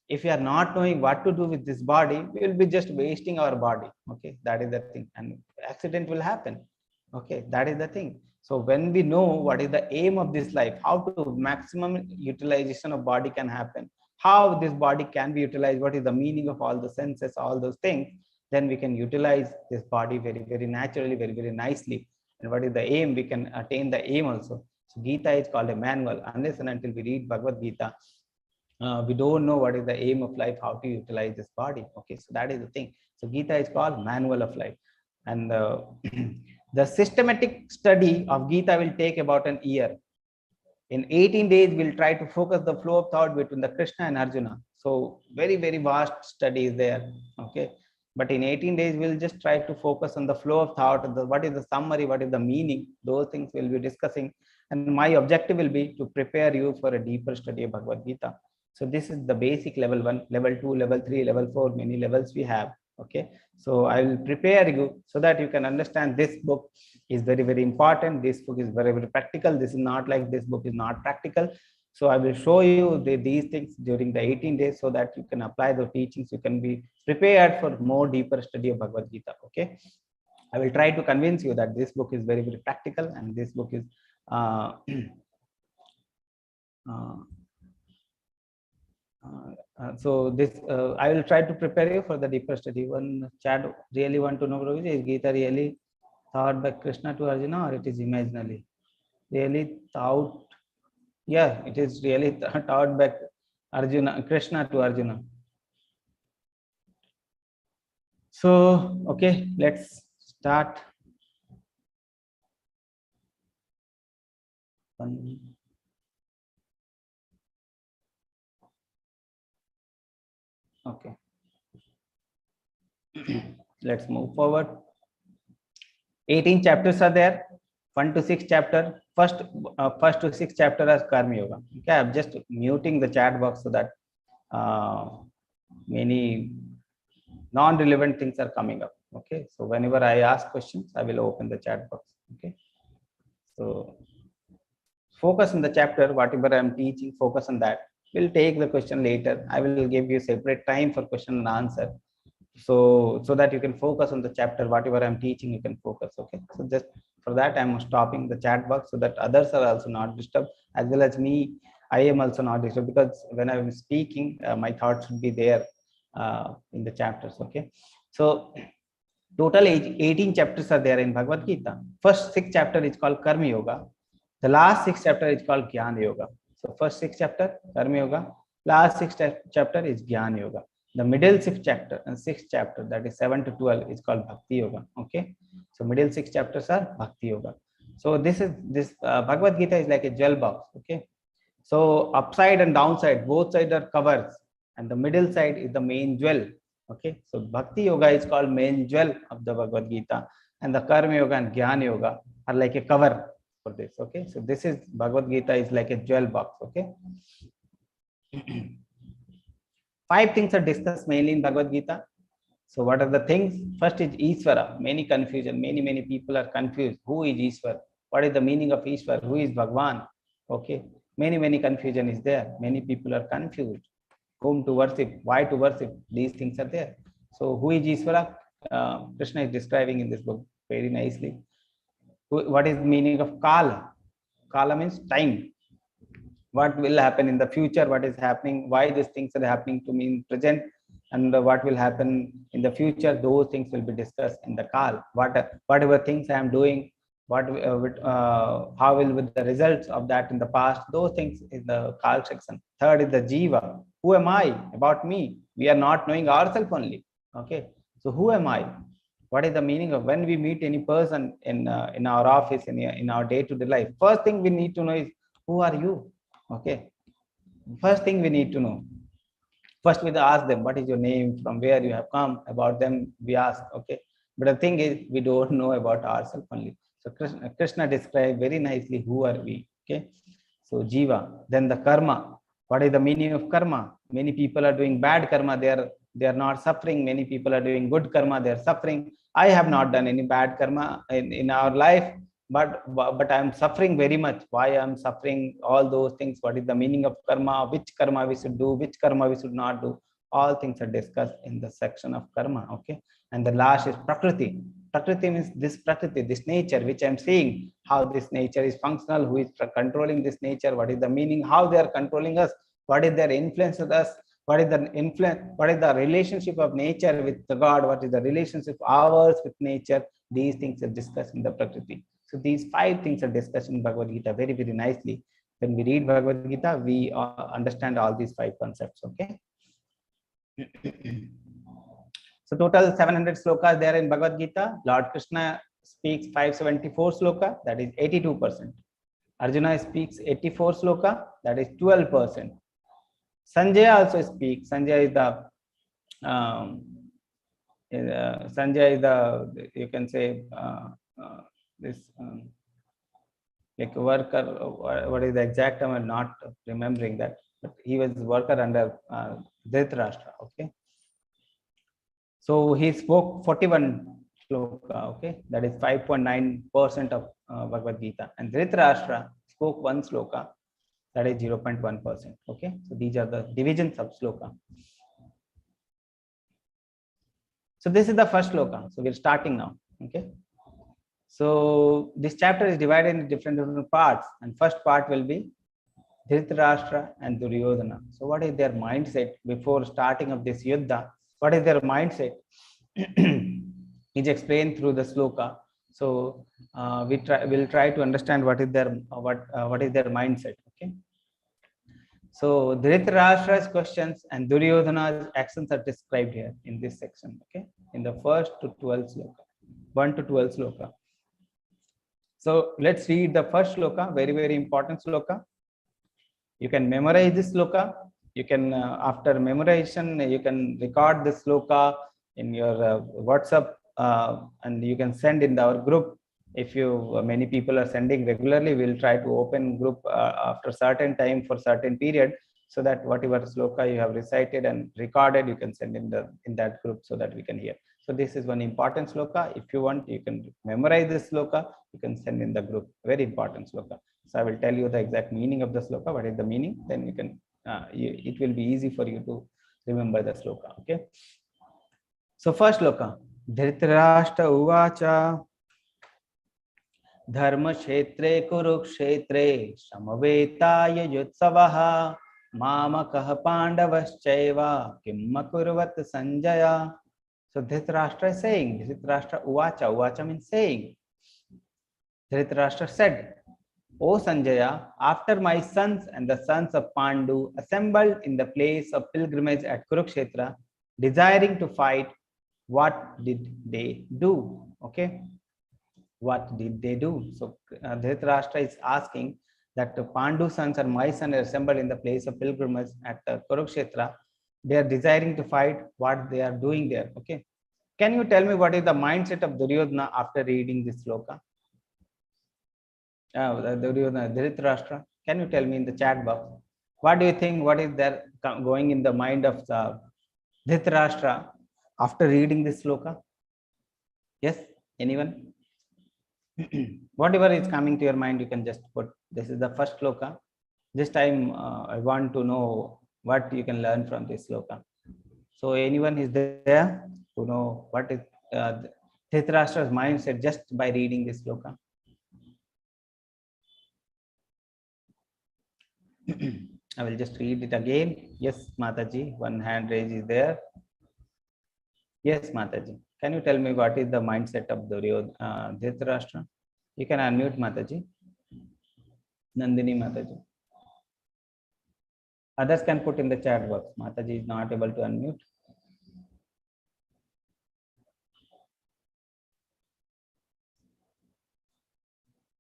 If we are not knowing what to do with this body, we will be just wasting our body. Okay, that is the thing, and accident will happen. Okay, that is the thing. So when we know what is the aim of this life, how to maximum utilization of body can happen, how this body can be utilized, what is the meaning of all the senses, all those things, then we can utilize this body very, very naturally, very, very nicely. And what is the aim, we can attain the aim also. So Gita is called a manual. Unless and until we read Bhagavad Gita, we don't know what is the aim of life, how to utilize this body. Okay, so that is the thing. So Gita is called manual of life. And the systematic study of Gita will take about an year. In 18 days, we'll try to focus the flow of thought between the Krishna and Arjuna. So very, very vast study is there. Okay, but in 18 days, we'll just try to focus on the flow of thought, what is the summary, what is the meaning, those things we'll be discussing. And my objective will be to prepare you for a deeper study of Bhagavad Gita. So this is the basic level 1, level 2, level 3, level 4, many levels we have. Okay, so I will prepare you so that you can understand this book is very, very important. This book is very, very practical. This is not like this book is not practical. So I will show you these things during the 18 days so that you can apply the teachings. You can be prepared for more deeper study of Bhagavad Gita. Okay, I will try to convince you that this book is very, very practical, and this book is so this I will try to prepare you for the deeper study. One chat really want to know, Prabhuji, is Gita really thought by Krishna to Arjuna, or it is imaginally? Really thought, yeah, it is really taught by Arjuna, Krishna to Arjuna. So okay, let's start. Okay. Let's move forward. 18 chapters are there. 1 to 6 chapter. First to 6 chapter is Karma Yoga. Okay, I'm just muting the chat box so that many non-relevant things are coming up. Okay, so whenever I ask questions, I will open the chat box. Okay, so focus on the chapter, whatever I'm teaching, focus on that. We'll take the question later. I will give you separate time for question and answer. So that you can focus on the chapter, whatever I'm teaching, you can focus. Okay, so just for that, I'm stopping the chat box so that others are also not disturbed, as well as me. I am also not disturbed, because when I'm speaking, my thoughts should be there in the chapters. Okay, so Total 18 chapters are there in Bhagavad Gita. First 6 chapter is called Karma Yoga. The last 6 chapter is called Jnana Yoga. So first 6 chapter Karma Yoga, last 6 chapter is Jnana Yoga. The middle 6th chapter and 6th chapter, that is 7 to 12, is called Bhakti Yoga. Okay, so middle 6 chapters are Bhakti Yoga. So this Bhagavad Gita is like a jewel box. Okay, so upside and downside, both sides are covers, and the middle side is the main jewel. Okay, so Bhakti Yoga is called main jewel of the Bhagavad Gita, and the Karma Yoga and Jnana Yoga are like a cover for this. Okay, so this is Bhagavad Gita is like a jewel box. Okay. 5 things are discussed mainly in Bhagavad Gita. So what are the things? First is Ishvara. Many confusion. Many people are confused. Who is Ishvara? What is the meaning of Ishvara? Who is Bhagwan? Okay. Many confusion is there. Many people are confused. Whom to worship? Why to worship? These things are there. So who is Ishvara? Krishna is describing in this book very nicely. What is the meaning of Kala? Kala means time. What will happen in the future, what is happening, why these things are happening to me in present, and what will happen in the future, those things will be discussed in the Kal. Whatever things I am doing, how will be the results of that in the past, those things is the Kal section. Third is the Jiva. Who am I? About me. We are not knowing ourselves only. Okay, so who am I? What is the meaning of when we meet any person in our office, in our day-to-day life? First thing we need to know is, who are you? Okay, first thing we need to know. First we ask them, what is your name, from where you have come, about them we ask. Okay, but the thing is, we don't know about ourselves only. So Krishna described very nicely who are we. Okay, so Jiva. Then the karma. What is the meaning of karma? Many people are doing bad karma, they are not suffering. Many people are doing good karma, they are suffering. I have not done any bad karma in our life, but I am suffering very much. Why I am suffering? All those things. What is the meaning of karma? Which karma we should do? Which karma we should not do? All things are discussed in the section of karma. Okay, and the last is Prakriti. Prakriti means this Prakriti, this nature which I am seeing. How this nature is functional? Who is controlling this nature? What is the meaning? How they are controlling us? What is their influence with us? What is the influence? What is the relationship of nature with the God? What is the relationship ours with nature? These things are discussed in the Prakriti. So these 5 things are discussed in Bhagavad Gita very nicely. When we read Bhagavad Gita, we understand all these 5 concepts. Okay. So total 700 slokas there in Bhagavad Gita. Lord Krishna speaks 574 sloka, that is 82%. Arjuna speaks 84 sloka, that is 12%. Sanjaya also speaks. Sanjaya is the you can say this like worker. What is the exact term? I'm not remembering that, but he was worker under Dhritarashtra. Okay, so he spoke 41 sloka. Okay, that is 5.9% of Bhagavad Gita, and Dhritarashtra spoke 1 sloka, that is 0.1%. Okay, so these are the divisions of sloka. So this is the first sloka. So we're starting now. Okay, so this chapter is divided into different parts, and first part will be Dhritarashtra and Duryodhana. So what is their mindset before starting of this yuddha? What is their mindset? Is explained through the sloka. So we'll try to understand what is their mindset. Okay. So Dhritarashtra's questions and Duryodhana's actions are described here in this section. Okay, in the first to 12 sloka, 1 to 12 sloka. So let's read the first sloka, very important sloka. You can memorize this sloka. You can after memorization, you can record this sloka in your WhatsApp, and you can send in our group. If you many people are sending regularly, we'll try to open group after certain time for certain period, so that whatever sloka you have recited and recorded, you can send in that group so that we can hear. So this is one important sloka. If you want, you can memorize this sloka. You can send in the group. Very important sloka. So I will tell you the exact meaning of the sloka. What is the meaning? Then you can. It will be easy for you to remember the sloka. Okay. So first sloka. Dhritarashtra uvacha dharma kshetre kurukshetre samavetaaya yutsavaha mamakah pandavaschaiva kimma kurvat sanjaya. So Dhritarashtra is saying, Dhritarashtra uvacha, uvacha means saying. Dhritarashtra said, O Sanjaya, after my sons and the sons of Pandu assembled in the place of pilgrimage at Kurukshetra, desiring to fight, what did they do? Okay, what did they do? So Dhritarashtra is asking that the Pandu sons and my son are assembled in the place of pilgrimage at Kurukshetra. They are desiring to fight, what they are doing there. Okay, can you tell me what is the mindset of Duryodhana after reading this sloka? Duryodhana, Dhritarashtra, can you tell me in the chat box? What do you think? What is there going in the mind of Dhritarashtra after reading this sloka? Yes, anyone? Whatever is coming to your mind, you can just put. This is the first sloka. Just I want to know what you can learn from this sloka. So anyone is there to know what is Dhritarashtra's mindset just by reading this sloka? I will just read it again. Yes, Mataji, one hand raise is there. Yes, Mataji. Can you tell me what is the mindset of Dhritarashtra? You can unmute, Mataji. Nandini Mataji. Others can put in the chat box. Mataji is not able to unmute.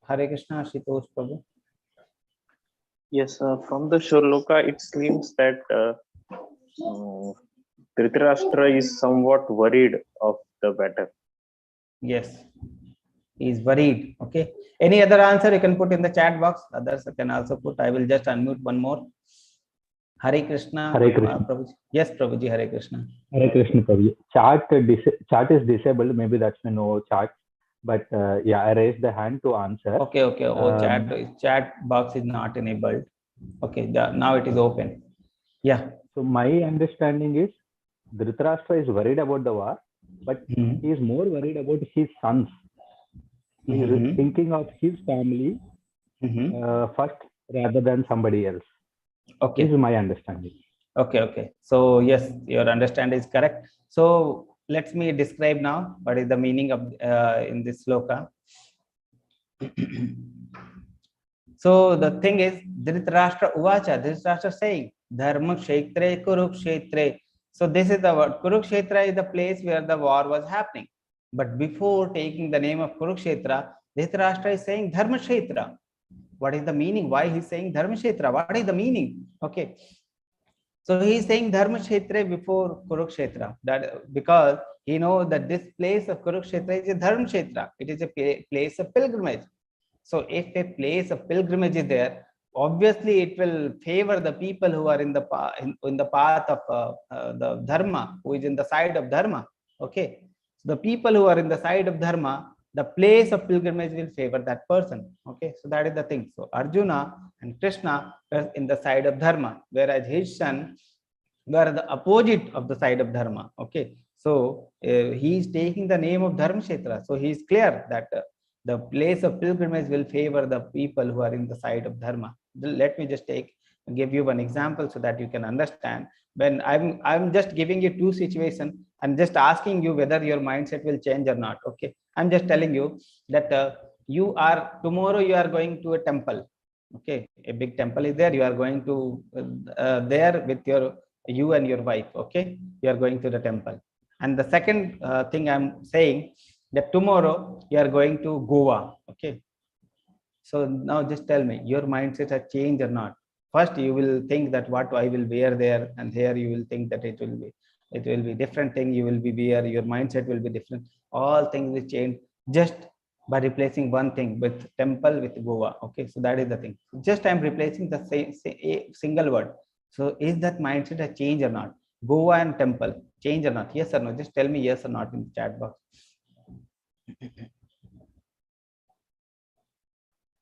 Hare Krishna, Shitosh Prabhu. Yes, from the shloka, it seems that Dhritarashtra is somewhat worried of the battle. Yes, he is worried. Okay. Any other answer you can put in the chat box? Others can also put. I will just unmute one more. Hare Krishna. Hare Krishna. Prabhuji. Yes, Prabhuji. Hare Krishna. Hare Krishna, Prabhuji. Chat is disabled. Maybe that's why no chat. But yeah, I raised the hand to answer. Okay. Oh, chat box is not enabled. Okay. Now it is open. Yeah. So my understanding is Dhritarashtra is worried about the war, but he is more worried about his sons. He is thinking of his family first rather than somebody else. Okay. This is my understanding. Okay. So yes, your understanding is correct. So let me describe now what is the meaning of in this sloka. So the thing is, Dhritarashtra uvacha, Dhritarashtra saying, Dharma Kshetre Kurukshetre. So this is the word. Kurukshetra is the place where the war was happening. But before taking the name of Kurukshetra, Dhritarashtra is saying Dharma Kshetra. What is the meaning? Why he's saying Dharma Kshetra? What is the meaning? Okay. So he is saying Dharma Kshetra before Kurukshetra. That because he knows that this place of Kurukshetra is a Dharma Kshetra. It is a place of pilgrimage. So if a place of pilgrimage is there, obviously it will favor the people who are in the path of the dharma, who is in the side of dharma. Okay, so the people who are in the side of dharma, the place of pilgrimage will favor that person. Okay, so that is the thing. So Arjuna and Krishna were in the side of dharma, whereas his son were the opposite of the side of dharma. Okay, so he is taking the name of Dharma Kshetra. So he is clear that the place of pilgrimage will favor the people who are in the side of dharma. Let me just give you one example so that you can understand. When I'm just giving you two situations and just asking you whether your mindset will change or not. Okay, I'm just telling you that tomorrow you are going to a temple. Okay, a big temple is there. You are going to there with you and your wife. Okay, you are going to the temple. And the second thing I'm saying, that tomorrow you are going to Goa. Okay, so now just tell me, your mindset has changed or not? First you will think that what I will wear there, and here you will think that it will be different thing. You will be wear, your mindset will be different. All things will change just by replacing one thing with temple with Goa. Okay, so that is the thing. Just I'm replacing the same single word. So is that mindset has changed or not? Goa and temple change or not? Yes or no? Just tell me yes or not in the chat box.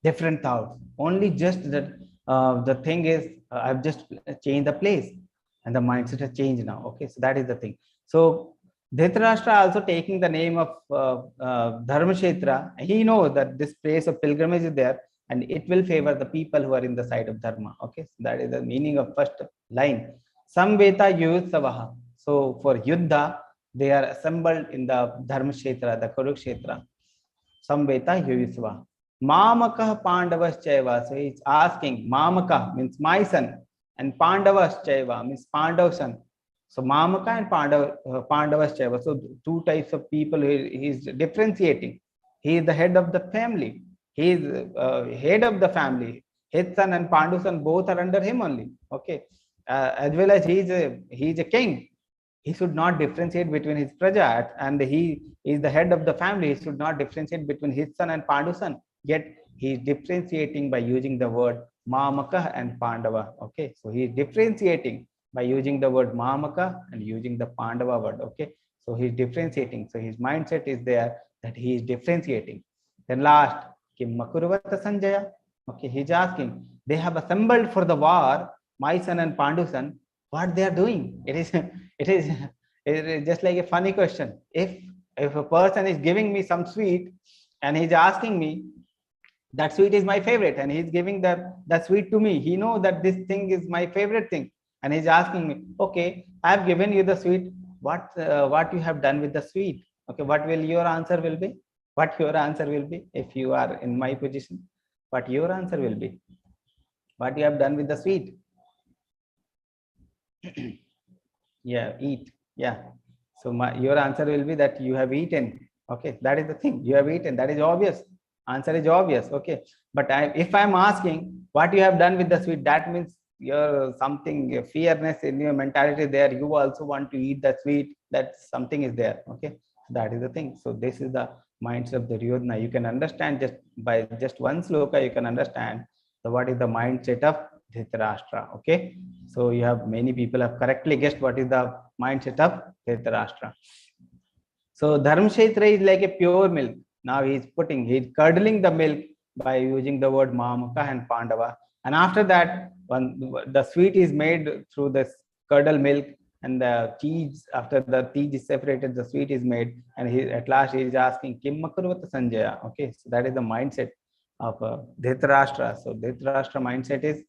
Different thoughts. Only just that the thing is I've just changed the place and the mindset has changed now. Okay, so that is the thing. So Dhritarashtra also taking the name of Dharma Kshetra. He knows that this place of pilgrimage is there and it will favor the people who are in the side of dharma. Okay, so that is the meaning of first line. Samveta Yutsavaha. So for Yuddha, They are assembled in the Dharmakshetra, the Kurukshetra. Samveta Yuvisva. Mamaka Pandavas Chaiva. So he's asking, Mamaka means my son, and Pandavas Chaiva means Pandav's son. So Mamaka and Pandavas Chaiva. So two types of people he's differentiating. He is the head of the family. He is head of the family. His son and Pandu's son both are under him only. Okay. As well as he is a king. He should not differentiate between his praja, and he is the head of the family. He should not differentiate between his son and Pandu's son. Yet he is differentiating by using the word Mamaka and Pandava. Okay, so he is differentiating by using the word Mamaka and using the Pandava word. Okay, so he is differentiating. So his mindset is there that he is differentiating. Then last, Kim Makurvata Sanjaya. Okay, he's asking, they have assembled for the war, my son and Pandu's son. What they are doing? It is just like a funny question. If a person is giving me some sweet and he's asking me, that sweet is my favorite, and he's giving that sweet to me, he knows that this thing is my favorite thing, and he's asking me, okay, I have given you the sweet, what you have done with the sweet? Okay, what will your answer will be? What your answer will be if you are in my position? What your answer will be? What you have done with the sweet? Yeah, eat. Yeah, so your answer will be that you have eaten. Okay, that is the thing, you have eaten. That is obvious. Answer is obvious. Okay, but if I'm asking what you have done with the sweet, that means you're something fearness in your mentality there. You also want to eat the sweet. That something is there. Okay, that is the thing. So this is the mindset of the Duryodhana. You can understand just by just one sloka. You can understand what is the mindset of Dhritarashtra. Okay, so you have many people have correctly guessed what is the mindset of Dhritarashtra. So Dharmkshetra is like a pure milk. Now he's curdling the milk by using the word Mamaka and Pandava. And after that, when the sweet is made through this curdle milk, and the cheese, after the cheese is separated, the sweet is made, and at last he is asking, Kim Makurvata Sanjaya. Okay, so that is the mindset of Dhritarashtra. So Dhritarashtra mindset is,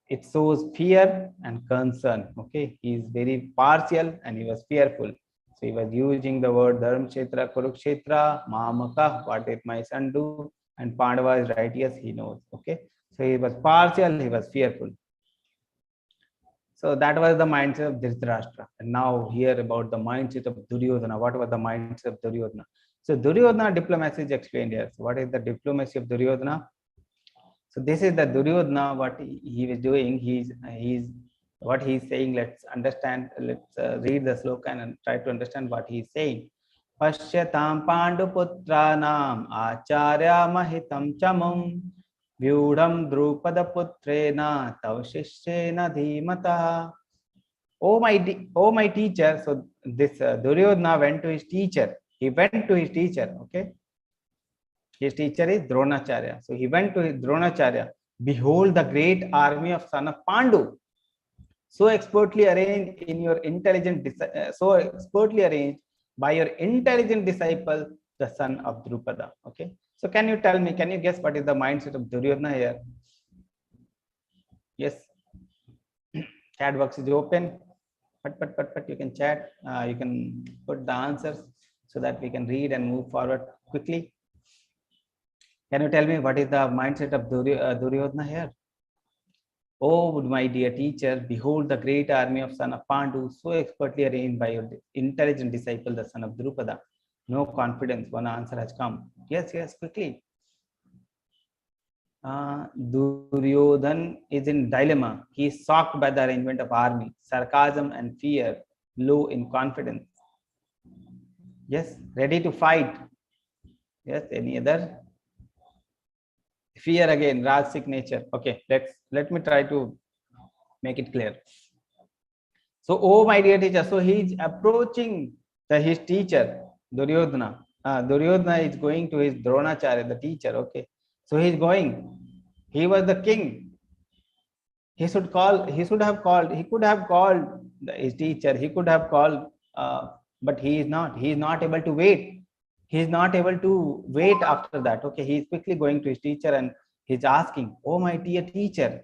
it shows fear and concern. Okay, he is very partial and he was fearful. So he was using the word Dharmkshetra, Kurukshetra, Mamaka, what did my son do? And Pandava is right, yes, he knows. Okay, so he was partial, he was fearful. So that was the mindset of Dhritarashtra. And now hear about the mindset of Duryodhana. What was the mindset of Duryodhana? So Duryodhana diplomacy is explained here. So what is the diplomacy of Duryodhana? So this is the Duryodhana, what he was doing. He's what he's saying. Let's understand. Let's read the sloka and try to understand what he's saying. Pashyatam Panduputranam Acharya Mahitam Chamum Vyudham Drupada Putrena Tavshishena Dhimata. Oh my teacher. So this Duryodhana went to his teacher. He went to his teacher. Okay. His teacher is Dronacharya. So he went to his Dronacharya. Behold the great army of son of Pandu, so expertly arranged in your intelligent, so expertly arranged by your intelligent disciple, the son of Drupada. Okay. So can you tell me? Can you guess what is the mindset of Duryodhana here? Yes. Chat box is open. But you can chat. You can put the answers so that we can read and move forward quickly. Can you tell me what is the mindset of Duryodhana here? Oh, my dear teacher, behold the great army of son of Pandu, so expertly arranged by your intelligent disciple, the son of Drupada. No confidence, one answer has come. Yes, quickly. Duryodhan is in dilemma. He is shocked by the arrangement of army, sarcasm and fear, low in confidence. Yes, ready to fight. Yes, any other? Fear again, Rajasic nature. Okay, let me try to make it clear. So, oh my dear teacher, so he is approaching his teacher, Duryodhana. Duryodhana is going to his Dronacharya, the teacher. Okay, so he is going. He was the king. He could have called his teacher. He could have called, but he is not. He is not able to wait. He is not able to wait after that. Okay, he is quickly going to his teacher and he's asking, oh my dear teacher,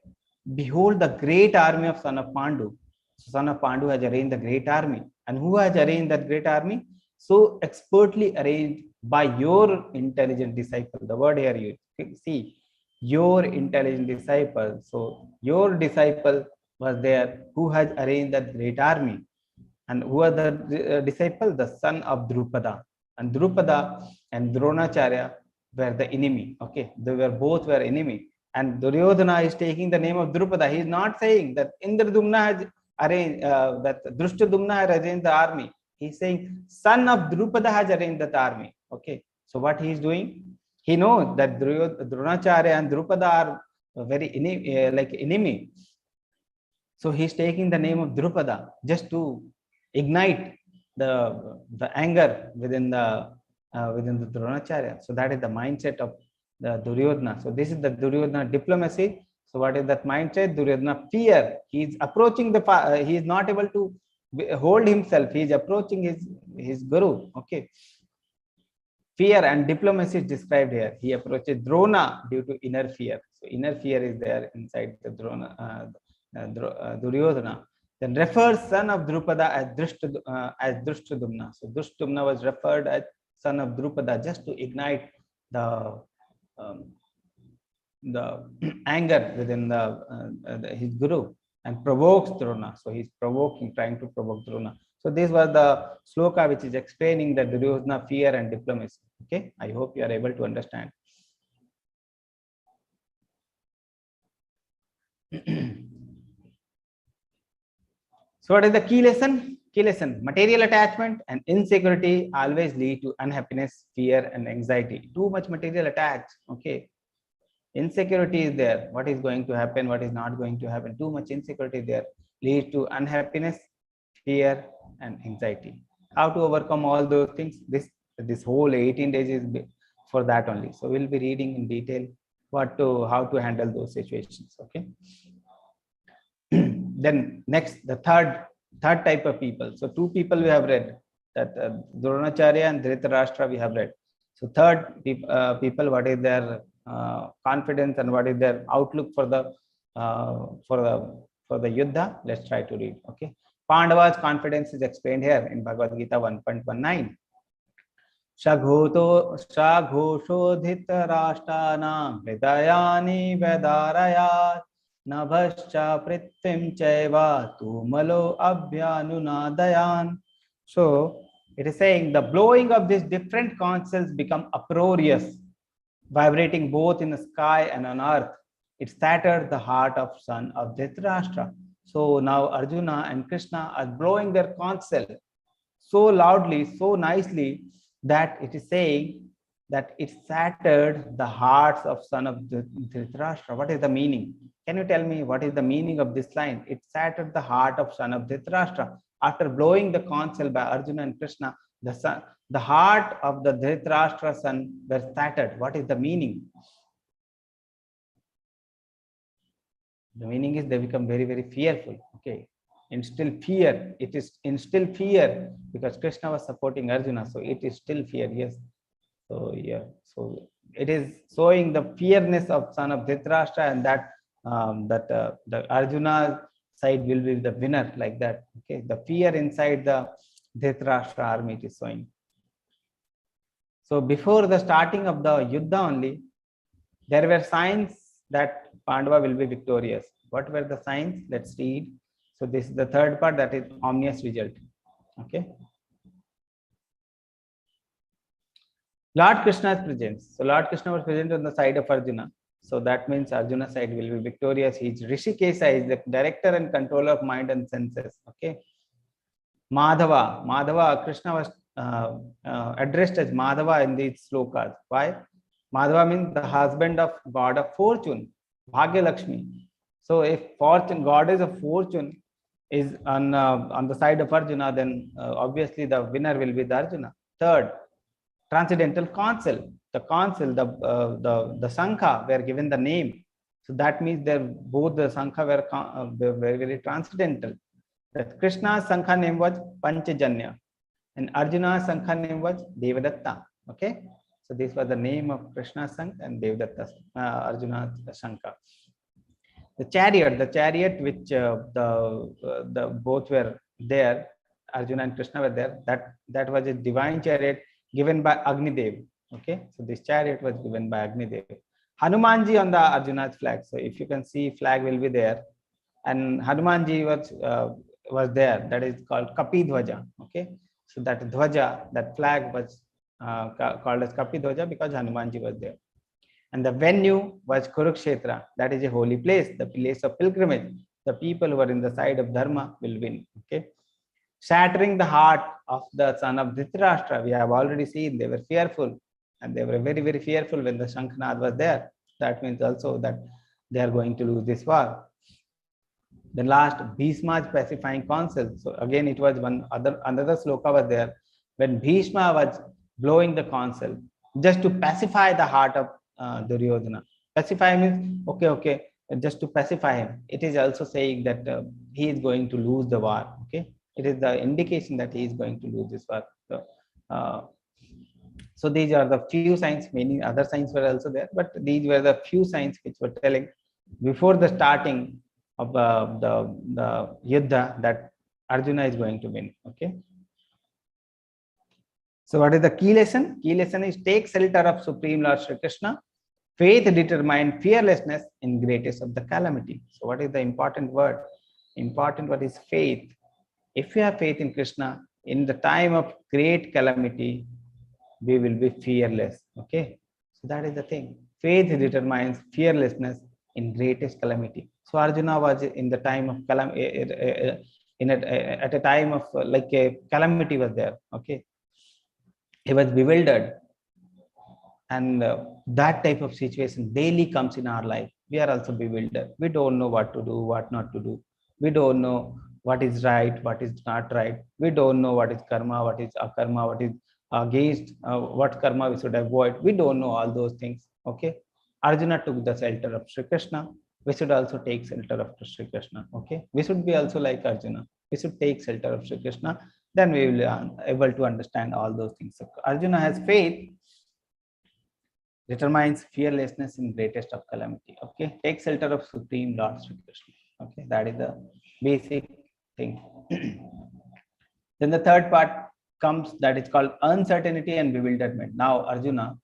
behold the great army of son of Pandu. So son of Pandu has arranged the great army. And who has arranged that great army? So expertly arranged by your intelligent disciple. The word here you see, your intelligent disciple. So your disciple was there who has arranged that great army. And who are the disciple? The son of Drupada. And Drupada and Dronacharya were the enemy. Okay, they were both were enemy. And Duryodhana is taking the name of Drupada. He is not saying that Indradumna has arranged that Drushtadumna has arranged the army. He's saying son of Drupada has arranged that army. Okay, so what he is doing? He knows that Dronacharya and Drupada are very like enemy. So he's taking the name of Drupada just to ignite the anger within the Dronacharya. So that is the mindset of the Duryodhana. So this is the Duryodhana diplomacy. So what is that mindset? Duryodhana fear. He is approaching he is not able to hold himself. He is approaching his guru. Okay. Fear and diplomacy is described here. He approaches Drona due to inner fear. So inner fear is there inside the Duryodhana. Then refers son of Drupada as Drushtadumna. So Drushtadumna was referred as son of Drupada just to ignite the anger within his guru and provokes Drona. So he's provoking, trying to provoke Drona. So this was the sloka which is explaining the Duryodhana fear and diplomacy. Okay, I hope you are able to understand. So what is the key lesson? Key lesson: material attachment and insecurity always lead to unhappiness, fear, and anxiety. Too much material attached. Okay. Insecurity is there. What is going to happen? What is not going to happen? Too much insecurity there leads to unhappiness, fear, and anxiety. How to overcome all those things? This whole 18 days is for that only. So we'll be reading in detail how to handle those situations. Okay. Then next, the third type of people. So two people we have read, that Dronacharya and Dhritarashtra we have read. So third people, what is their confidence and what is their outlook for the Yuddha? Let's try to read. Okay. Pandava's confidence is explained here in Bhagavad-Gita 1.19. Shaghosho Dhritarashtanam hridayani vedarayat nabhascha prithvim chaiva tumalo abhyanunadayan. So it is saying the blowing of these different conch shells become uproarious, vibrating both in the sky and on earth. It shattered the heart of son of Dhritarashtra. So now Arjuna and Krishna are blowing their conch shell so loudly, so nicely, that it is saying that it shattered the hearts of son of Dhritarashtra. What is the meaning? Can you tell me what is the meaning of this line? It shattered the heart of son of Dhritarashtra. After blowing the conch shell by Arjuna and Krishna, the heart of the Dhritarashtra son were shattered. What is the meaning? The meaning is they become very, very fearful. Okay. Instill fear. It is instill fear because Krishna was supporting Arjuna. So it is still fear. Yes. So yeah. So it is showing the fearness of son of Dhritarashtra, and that the Arjuna side will be the winner, like that. Okay. The fear inside the Dhritarashtra army it is showing. So before the starting of the Yuddha only, there were signs that Pandava will be victorious. What were the signs? Let's read. So this is the third part, that is omnious result. Okay. Lord Krishna's presence. So Lord Krishna was present on the side of Arjuna. So that means Arjuna's side will be victorious. He is Rishikesha, is the director and controller of mind and senses. Okay. Madhava, Krishna was addressed as Madhava in these slokas. Why? Madhava means the husband of god of fortune, Bhagya Lakshmi. So if fortune, goddess of fortune, is on the side of Arjuna, then obviously the winner will be the Arjuna. Third, transcendental council. The council, the Sankha were given the name. So that means both the Sankha were very, very transcendental. That Krishna's Sankha name was Panchajanya and Arjuna's Sankha name was Devadatta. Okay. So this was the name of Krishna's Sankha and Devadatta's Arjuna's Sankha. The chariot which the both were there, Arjuna and Krishna were there. That was a divine chariot given by Agnidev. Okay, so this chariot was given by Agnidev. Hanumanji on the Arjuna's flag. So if you can see, flag will be there, and Hanumanji was there. That is called Kapi Dhwaja. Okay, so that Dhwaja, that flag was called as Kapi Dhwaja because Hanumanji was there. And the venue was Kurukshetra. That is a holy place, the place of pilgrimage. The people who are in the side of Dharma will win. Okay, shattering the heart of the son of Dhritarashtra. We have already seen they were fearful, and they were very, very fearful when the Shankhnath was there. That means also that they are going to lose this war. The last, Bhishma's pacifying counsel. So again, it was another sloka was there when Bhishma was blowing the counsel just to pacify the heart of Duryodhana. Pacify means okay, just to pacify him. It is also saying that he is going to lose the war. Okay, it is the indication that he is going to lose this war. So these are the few signs. Many other signs were also there, but these were the few signs which were telling before the starting of the Yuddha that Arjuna is going to win. Okay. So what is the key lesson? Key lesson is take shelter of Supreme Lord Shri Krishna. Faith determined fearlessness in greatest of the calamity. So what is the important word? Important word is faith. If you have faith in Krishna, in the time of great calamity, we will be fearless. Okay. So that is the thing. Faith determines fearlessness in greatest calamity. So Arjuna was in the time of at a time of like a calamity was there. Okay. He was bewildered. And that type of situation daily comes in our life. We are also bewildered. We don't know what to do, what not to do. We don't know what is right, what is not right. We don't know what is karma, what is akarma, what is against, what karma we should avoid. We don't know all those things. Okay. Arjuna took the shelter of Sri Krishna. We should also take shelter of Sri Krishna. Okay. We should be also like Arjuna. We should take shelter of Sri Krishna. Then we will be able to understand all those things. So Arjuna has faith. Determines fearlessness in greatest of calamity. Okay, take shelter of Supreme Lord Sri Krishna. Okay, that is the basic thing. Then the third part comes, that is called uncertainty and bewilderment. Now Arjuna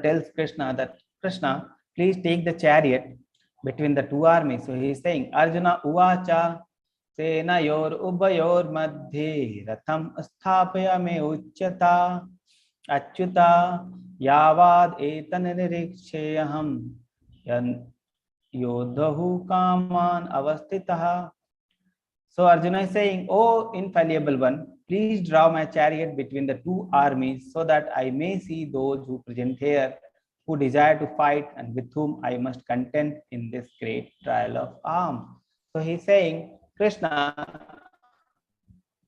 tells Krishna that Krishna, please take the chariot between the two armies. So he is saying, Arjuna uvacha senayor ubayor madhye ratham sthapaya me uchyata achyuta yavad etan nirikshayaham yan yodhahu kaman avastitaha. So Arjuna is saying, oh infallible one, please draw my chariot between the two armies so that I may see those who present here, who desire to fight and with whom I must contend in this great trial of arms. So he's saying, Krishna,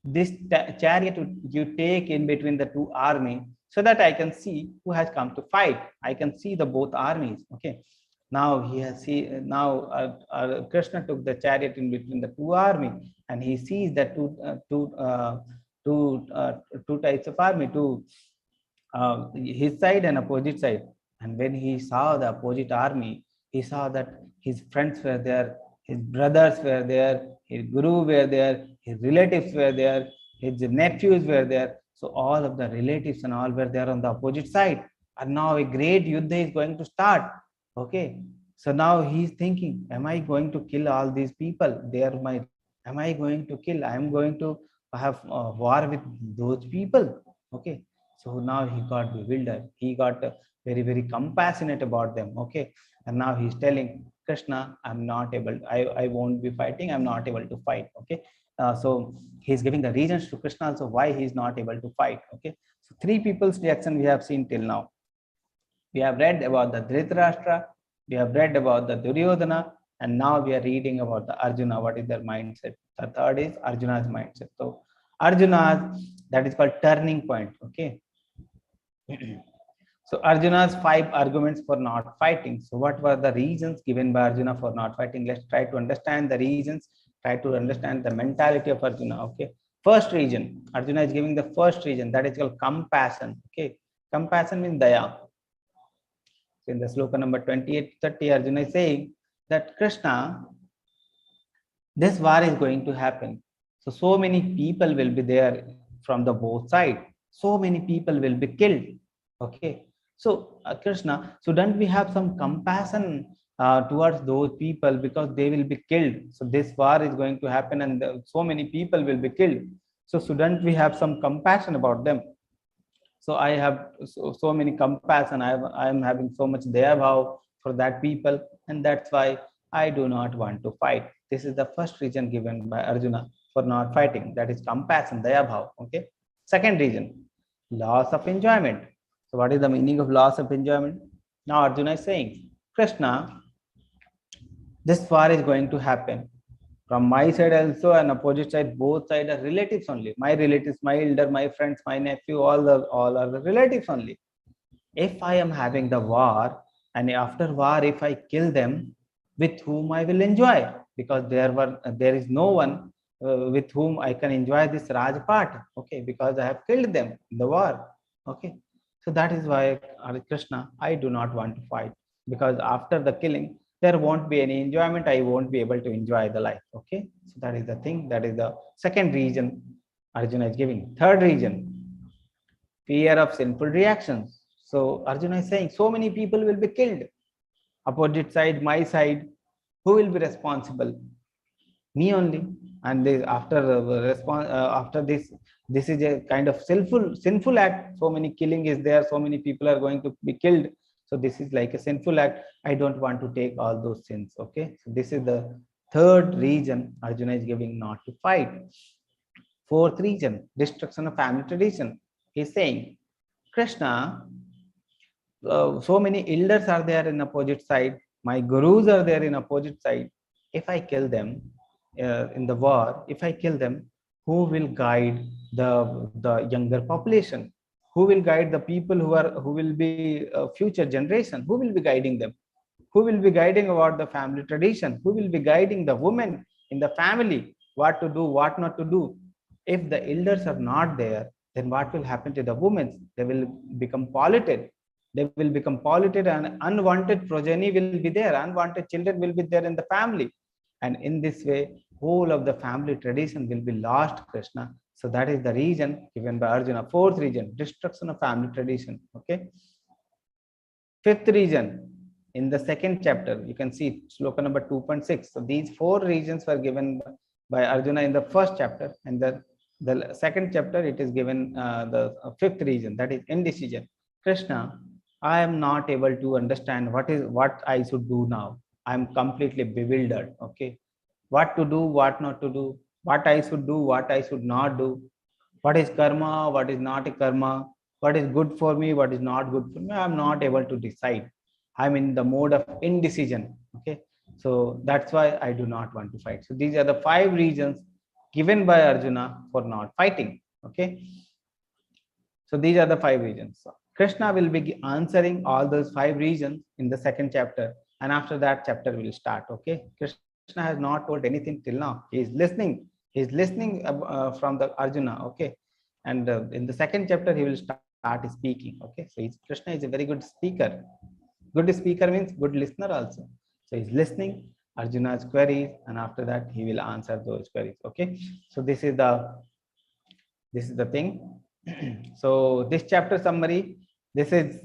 this chariot you take in between the two armies so that I can see who has come to fight. I can see the both armies. Okay. Now he has Krishna took the chariot in between the two armies, and he sees that two types of army, his side and opposite side. And when he saw the opposite army, he saw that his friends were there, his brothers were there, his guru were there, his relatives were there, his nephews were there. So all of the relatives and all were there on the opposite side. And now a great yuddha is going to start. Okay. So now he's thinking, am I going to kill all these people? Am I going to kill? I am going to have a war with those people. Okay. So now he got bewildered. He got very, very compassionate about them. Okay. And now he's telling Krishna, I'm not able, I won't be fighting. I'm not able to fight. Okay. So he's giving the reasons to Krishna also why he's not able to fight. Okay. So three people's reaction we have seen till now. We have read about the Dhritarashtra, we have read about the Duryodhana, and now we are reading about the Arjuna, what is their mindset. The third is Arjuna's mindset. So Arjuna's, that is called turning point. Okay. So Arjuna's 5 arguments for not fighting. So what were the reasons given by Arjuna for not fighting? Let's try to understand the reasons, try to understand the mentality of Arjuna. Okay. First reason, Arjuna is giving the first reason, that is called compassion. Okay. Compassion means daya. So in the sloka number 28-30, Arjuna is saying that Krishna, this war is going to happen. So many people will be there from the both side. So many people will be killed. Okay. So Krishna, shouldn't we have some compassion towards those people, because they will be killed? So this war is going to happen, and so many people will be killed. So shouldn't we have some compassion about them? So I have so many compassion. I am having so much daya bhav for that people, and that's why I do not want to fight. This is the first reason given by Arjuna for not fighting. That is compassion, daya bhav. Okay. Second reason, loss of enjoyment. So what is the meaning of loss of enjoyment? Now Arjuna is saying, Krishna, this war is going to happen. From my side also and opposite side, both sides are relatives only. My relatives, my elder, my friends, my nephew, all are the relatives only. If I am having the war, and after war, if I kill them, with whom I will enjoy? Because there is no one with whom I can enjoy this Rajpat. Okay, because I have killed them in the war. Okay, so that is why, Krishna, I do not want to fight, because after the killing, there won't be any enjoyment. I won't be able to enjoy the life. Okay, so that is the thing. That is the second reason Arjuna is giving. Third reason, fear of sinful reactions. So Arjuna is saying, so many people will be killed. Opposite side, my side, who will be responsible? Me only. And after this is a kind of sinful act. So many killing is there. So many people are going to be killed. So this is like a sinful act. I don't want to take all those sins. Okay. So this is the third reason Arjuna is giving not to fight. Fourth reason, destruction of family tradition. He's saying, Krishna, so many elders are there in opposite side. My gurus are there in opposite side. If I kill them in the war, if I kill them, who will guide the younger population? Who will guide the people who will be future generation? Who will be guiding them? Who will be guiding about the family tradition? Who will be guiding the women in the family? What to do, what not to do? If the elders are not there, then what will happen to the women? They will become polluted. They will become polluted, and unwanted progeny will be there. Unwanted children will be there in the family. And in this way, whole of the family tradition will be lost, Krishna. So that is the reason given by Arjuna. Fourth reason, destruction of family tradition. Okay. Fifth reason, in the second chapter, you can see sloka number 2.6. So these four reasons were given by Arjuna in the first chapter, and the second chapter it is given the fifth reason, that is indecision. Krishna, I am not able to understand what I should do now. I am completely bewildered. Okay, what to do, what not to do, what I should do, what I should not do, what is karma, what is not a karma, what is good for me, what is not good for me. I am not able to decide. I'm in the mode of indecision. Okay, so that's why I do not want to fight. So these are the 5 reasons given by Arjuna for not fighting. Okay, so these are the 5 reasons. So Krishna will be answering all those 5 reasons in the second chapter, and after that chapter will start. Okay, Krishna has not told anything till now. He is listening. He is listening from the Arjuna. Okay, and in the second chapter he will start speaking. Okay, so Krishna is a very good speaker. Good speaker means good listener also. So he's listening Arjuna's queries, and after that he will answer those queries. Okay, so this is the thing. So this chapter summary, this is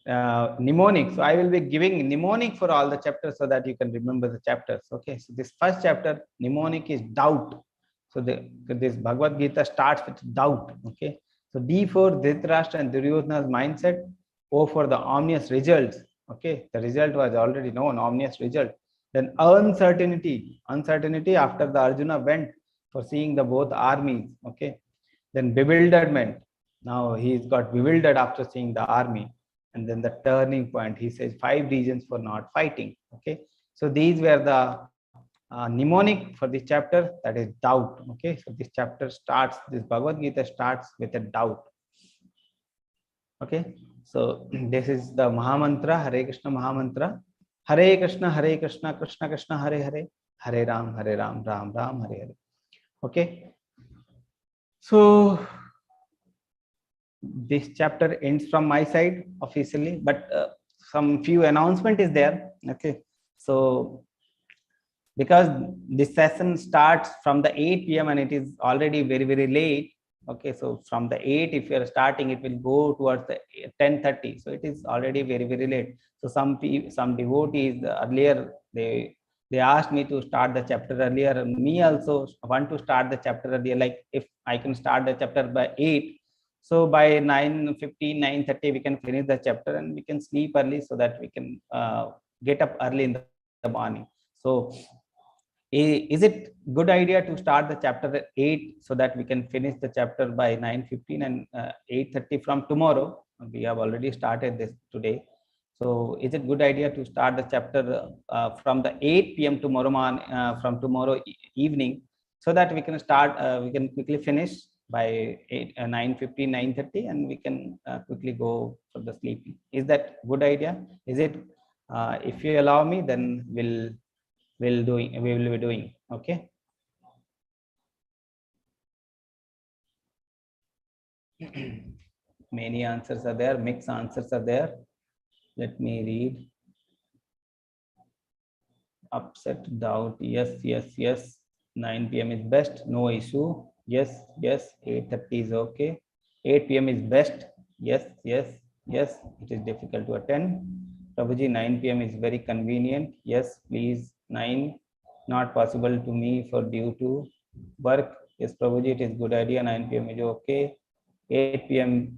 mnemonic. So I will be giving mnemonic for all the chapters so that you can remember the chapters. Okay, so this first chapter mnemonic is doubt. So this Bhagavad-Gita starts with doubt. Okay, so D for Dhritarashtra and Duryodhana's mindset. O for the ominous results. Okay, the result was already known, ominous result. Then uncertainty after the Arjuna went for seeing the both armies. Okay, then bewilderment. Now he's got bewildered after seeing the army. And then the turning point, he says 5 reasons for not fighting. Okay, so these were the mnemonic for this chapter, that is doubt. Okay, so this chapter starts, this Bhagavad Gita starts with a doubt. Okay, so this is the Mahamantra, Hare Krishna Mahamantra. Hare Krishna, Krishna Krishna, Hare Hare, Hare Ram, Ram Ram, Hare Hare. Okay, so this chapter ends from my side officially, but some few announcement is there. Okay, so because this session starts from the 8 p.m. and it is already very, very late. Okay, so from the 8, if you are starting, it will go towards the 10:30. So it is already very, very late. So some devotees earlier, they asked me to start the chapter earlier. Me also want to start the chapter earlier. Like if I can start the chapter by 8, so by 9:15, 9:30, we can finish the chapter and we can sleep early so that we can get up early in the morning. So is it good idea to start the chapter at 8 so that we can finish the chapter by 9:15 and 8:30 from tomorrow? We have already started this today. So is it good idea to start the chapter from the 8 p.m. tomorrow morning, from tomorrow evening, so that we can start, we can quickly finish by 9:15, 9:30, and we can quickly go for the sleeping? Is that good idea? Is it, if you allow me, then we will be doing. Okay. Many answers are there, mixed answers are there. Let me read. Upset, doubt, yes, yes, yes. 9 p.m. is best, no issue. Yes, yes. 8:30 is okay. 8 p.m. is best. Yes, yes, yes. It is difficult to attend. Prabhuji, 9 p.m. is very convenient. Yes, please. 9 not possible to me for due to work. Yes, Prabhuji, it is good idea. 9 p.m. is okay. 8 p.m.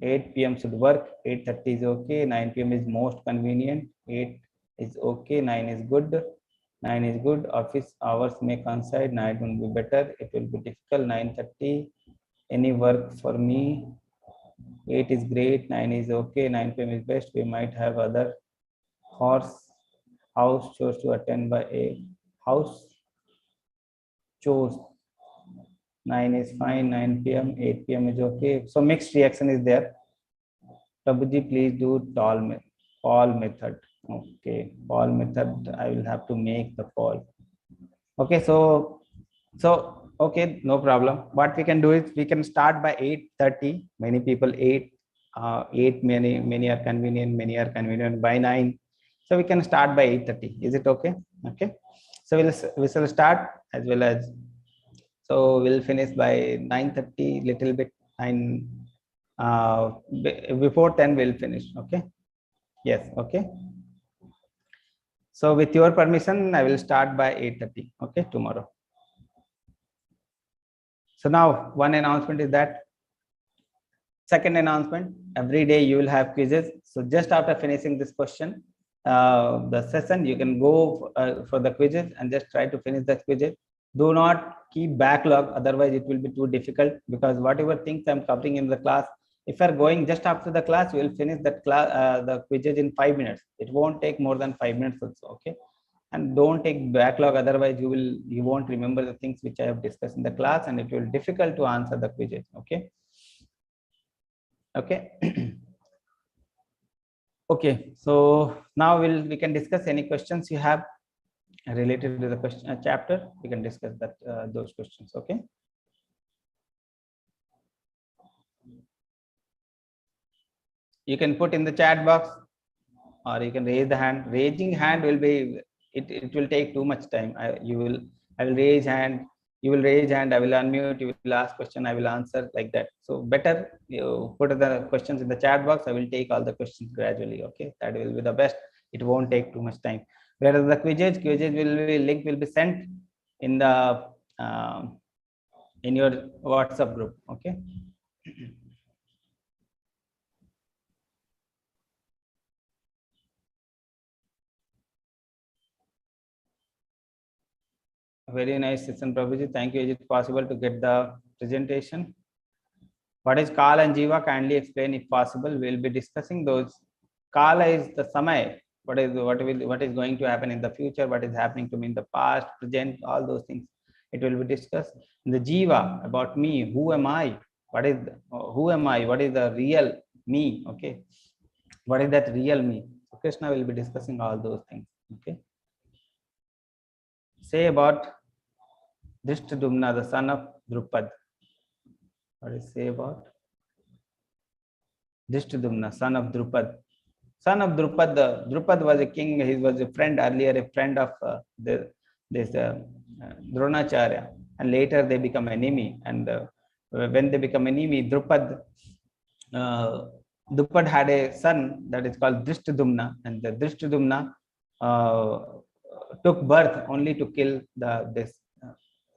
8 p.m. should work. 8:30 is okay. 9 p.m. is most convenient. 8 is okay. 9 is good. 9 is good. Office hours may coincide. Night will be better. It will be difficult. 9:30. Any work for me. 8 is great. 9 is okay. 9 p.m. is best. We might have other house chores to attend by 8. House chores. 9 is fine. 9 p.m. 8 p.m. is okay. So mixed reaction is there. Prabhuji, please do Paul method. Okay, Paul method. I will have to make the Paul. Okay, so okay, no problem. What we can do is we can start by 8:30. Many people 8 many are convenient. Many are convenient by 9. So we can start by 8:30. Is it okay? Okay. So we shall start as well as. So we'll finish by 9:30. Little bit 9. Before 10 we'll finish. Okay. Yes. Okay. So with your permission, I will start by 8:30. Okay, tomorrow. So now one announcement is that. Second announcement, every day you will have quizzes. So just after finishing this question, the session, you can go for the quizzes and just try to finish the quizzes. Do not keep backlog, otherwise it will be too difficult, because whatever things I'm covering in the class, if you're going just after the class, you will finish that class, the quizzes in 5 minutes. It won't take more than 5 minutes also. Okay. And don't take backlog, otherwise you won't remember the things which I have discussed in the class, and it will be difficult to answer the quizzes. Okay. Okay. Okay, so now we can discuss any questions you have related to the question chapter. We can discuss that those questions. Okay. You can put in the chat box, or you can raise the hand. Raising hand will be, it will take too much time. I will raise hand, you will raise hand, I will unmute, you will ask question, I will answer, like that. So better you put the questions in the chat box. I will take all the questions gradually. Okay, that will be the best. It won't take too much time. Whereas the quizzes will be, link will be sent in the in your WhatsApp group. Okay. Very nice session, Prabhuji. Thank you. Is it possible to get the presentation? What is Kala and Jiva? Kindly explain if possible. We will be discussing those. Kala is the Samay. What is going to happen in the future? What is happening to me in the past, present, all those things. It will be discussed. And the Jiva, about me. Who am I? Who am I? What is the real me? Okay. What is that real me? So Krishna will be discussing all those things. Okay. Say about Drishtadumna, the son of Drupad. What is say about Drishtadumna, son of Drupad? Son of Drupad. Drupad was a king. He was a friend earlier, a friend of this Dronacharya, and later they become enemy. And when they become enemy, Drupad had a son that is called Drishtadumna, and the Drishtadumna took birth only to kill this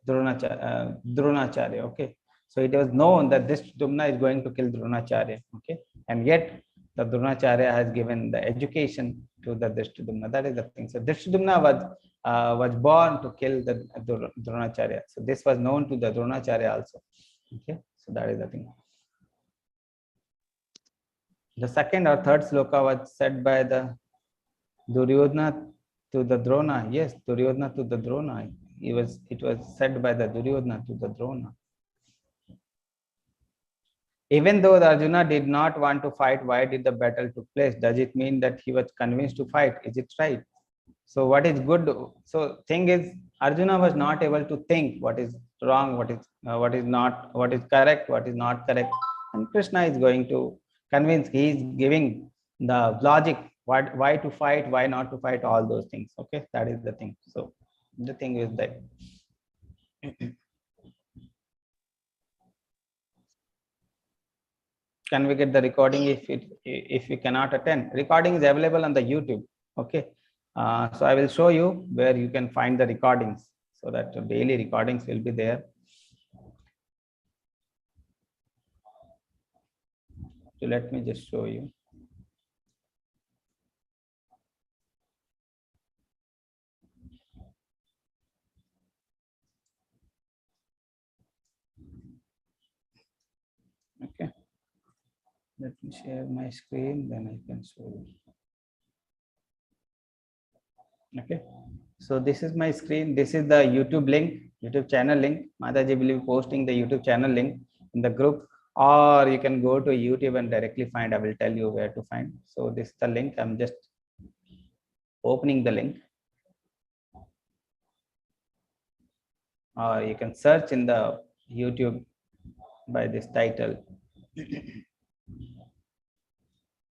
Dronacharya. Okay, so it was known that Drishtadumna is going to kill Dronacharya. Okay, and yet the Dronacharya has given the education to the Drishtadumna. That is the thing. So Drishtadumna was born to kill the Dronacharya. So this was known to the Dronacharya also. Okay, so that is the thing. The second or third sloka was said by the Duryodhana to the Drona. Yes, Duryodhana to the Drona. It was said by the Duryodhana to the Drona. Even though the Arjuna did not want to fight, why did the battle took place? Does it mean that he was convinced to fight? Is it right? So what is good? So thing is, Arjuna was not able to think what is wrong, what is not, what is correct, what is not correct, and Krishna is going to convince. He is giving the logic, why to fight, why not to fight, all those things. Okay, that is the thing. So the thing is that. Can we get the recording if we cannot attend? Recording is available on the YouTube. Okay, so I will show you where you can find the recordings, so that the daily recordings will be there. So let me just show you. Okay, let me share my screen, then I can show you. Okay, so this is my screen. This is the YouTube link, YouTube channel link. Mataji will be posting the YouTube channel link in the group, or you can go to YouTube and directly find. I will tell you where to find. So this is the link. I'm just opening the link, or you can search in the YouTube by this title.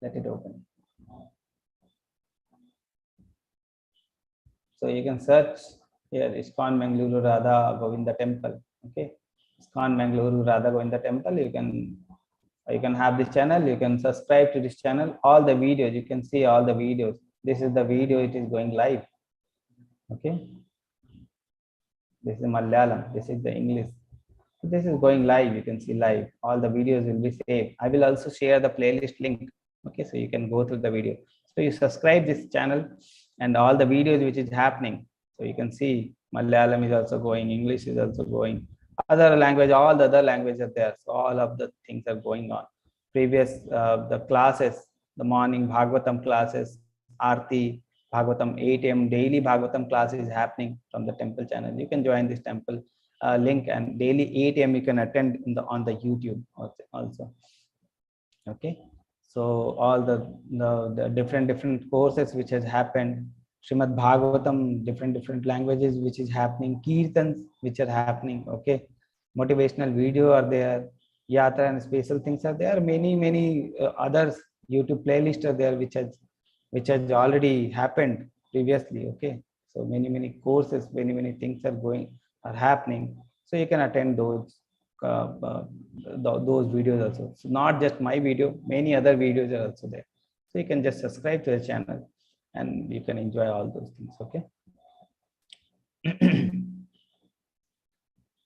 Let it open. So you can search here ISKCON Mangaluru Radha Govinda Temple. Okay, ISKCON Mangaluru Radha Govinda Temple. You can have this channel. You can subscribe to this channel. All the videos, you can see all the videos. This is the video. It is going live. Okay, this is Malyalam. This is the English. So this is going live. You can see live. All the videos will be saved. I will also share the playlist link. Okay, so you can go through the video. So you subscribe this channel, and all the videos which is happening. So you can see Malayalam is also going, English is also going, other language, all the other languages are there. So all of the things are going on. Previous the classes, the morning Bhagavatam classes, Aarti, Bhagavatam 8 AM daily Bhagavatam class is happening from the temple channel. You can join this temple link, and daily 8 AM you can attend on the YouTube also. Okay, so all the different courses which has happened, Srimad Bhagavatam, different languages which is happening, Kirtans which are happening. Okay, motivational video are there, Yatra and special things are there, many others YouTube playlists are there which has already happened previously. Okay, so many courses, many things are happening, so you can attend those videos also. So not just my video, many other videos are also there. So you can just subscribe to the channel and you can enjoy all those things. Okay.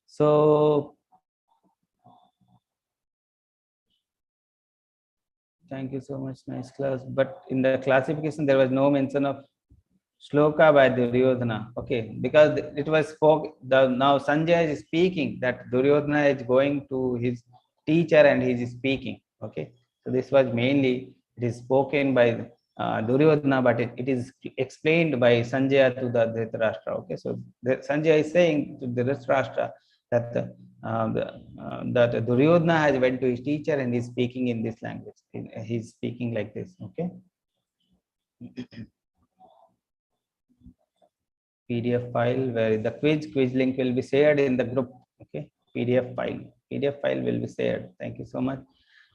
So thank you so much, nice class. But in the classification there was no mention of Shloka by Duryodhana. Okay, because it was spoke. Now Sanjay is speaking that Duryodhana is going to his teacher and he is speaking. Okay, so this was mainly, it is spoken by Duryodhana, but it is explained by Sanjay to the Dhritarashtra. Okay, so Sanjay is saying to the Dhritarashtra that that Duryodhana has went to his teacher and is speaking in this language. He is speaking like this. Okay. PDF file where the quiz link will be shared in the group. Okay, PDF file will be shared. Thank you so much.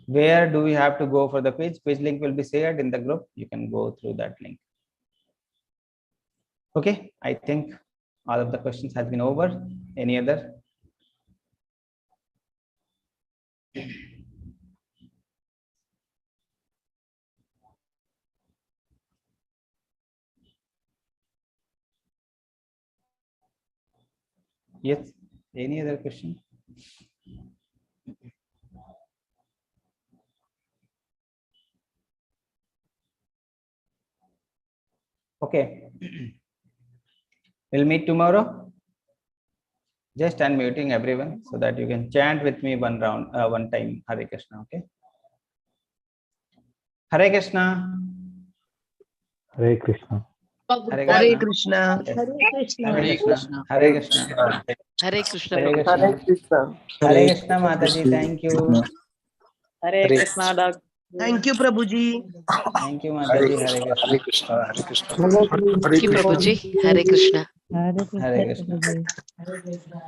Where do we have to go for the quiz link will be shared in the group. You can go through that link. Okay, I think All of the questions has been over. Any other? Yes. Any other question? Okay. We'll meet tomorrow. Just unmuting everyone so that you can chant with me one round, one time. Hare Krishna. Okay. Hare Krishna. Hare Krishna. Hare Krishna. Yes. Hare Krishna. Hare Krishna. Hare Krishna. Hare Prabhupada. Krishna. Krishna. Hare Krishna Mataji. Thank you. Hare Krishna, Doctor. Thank you, Prabhuji. Thank you Mataji. Hare Krishna. Thank you, Prabhuji. Hare Krishna. Hare Krishna.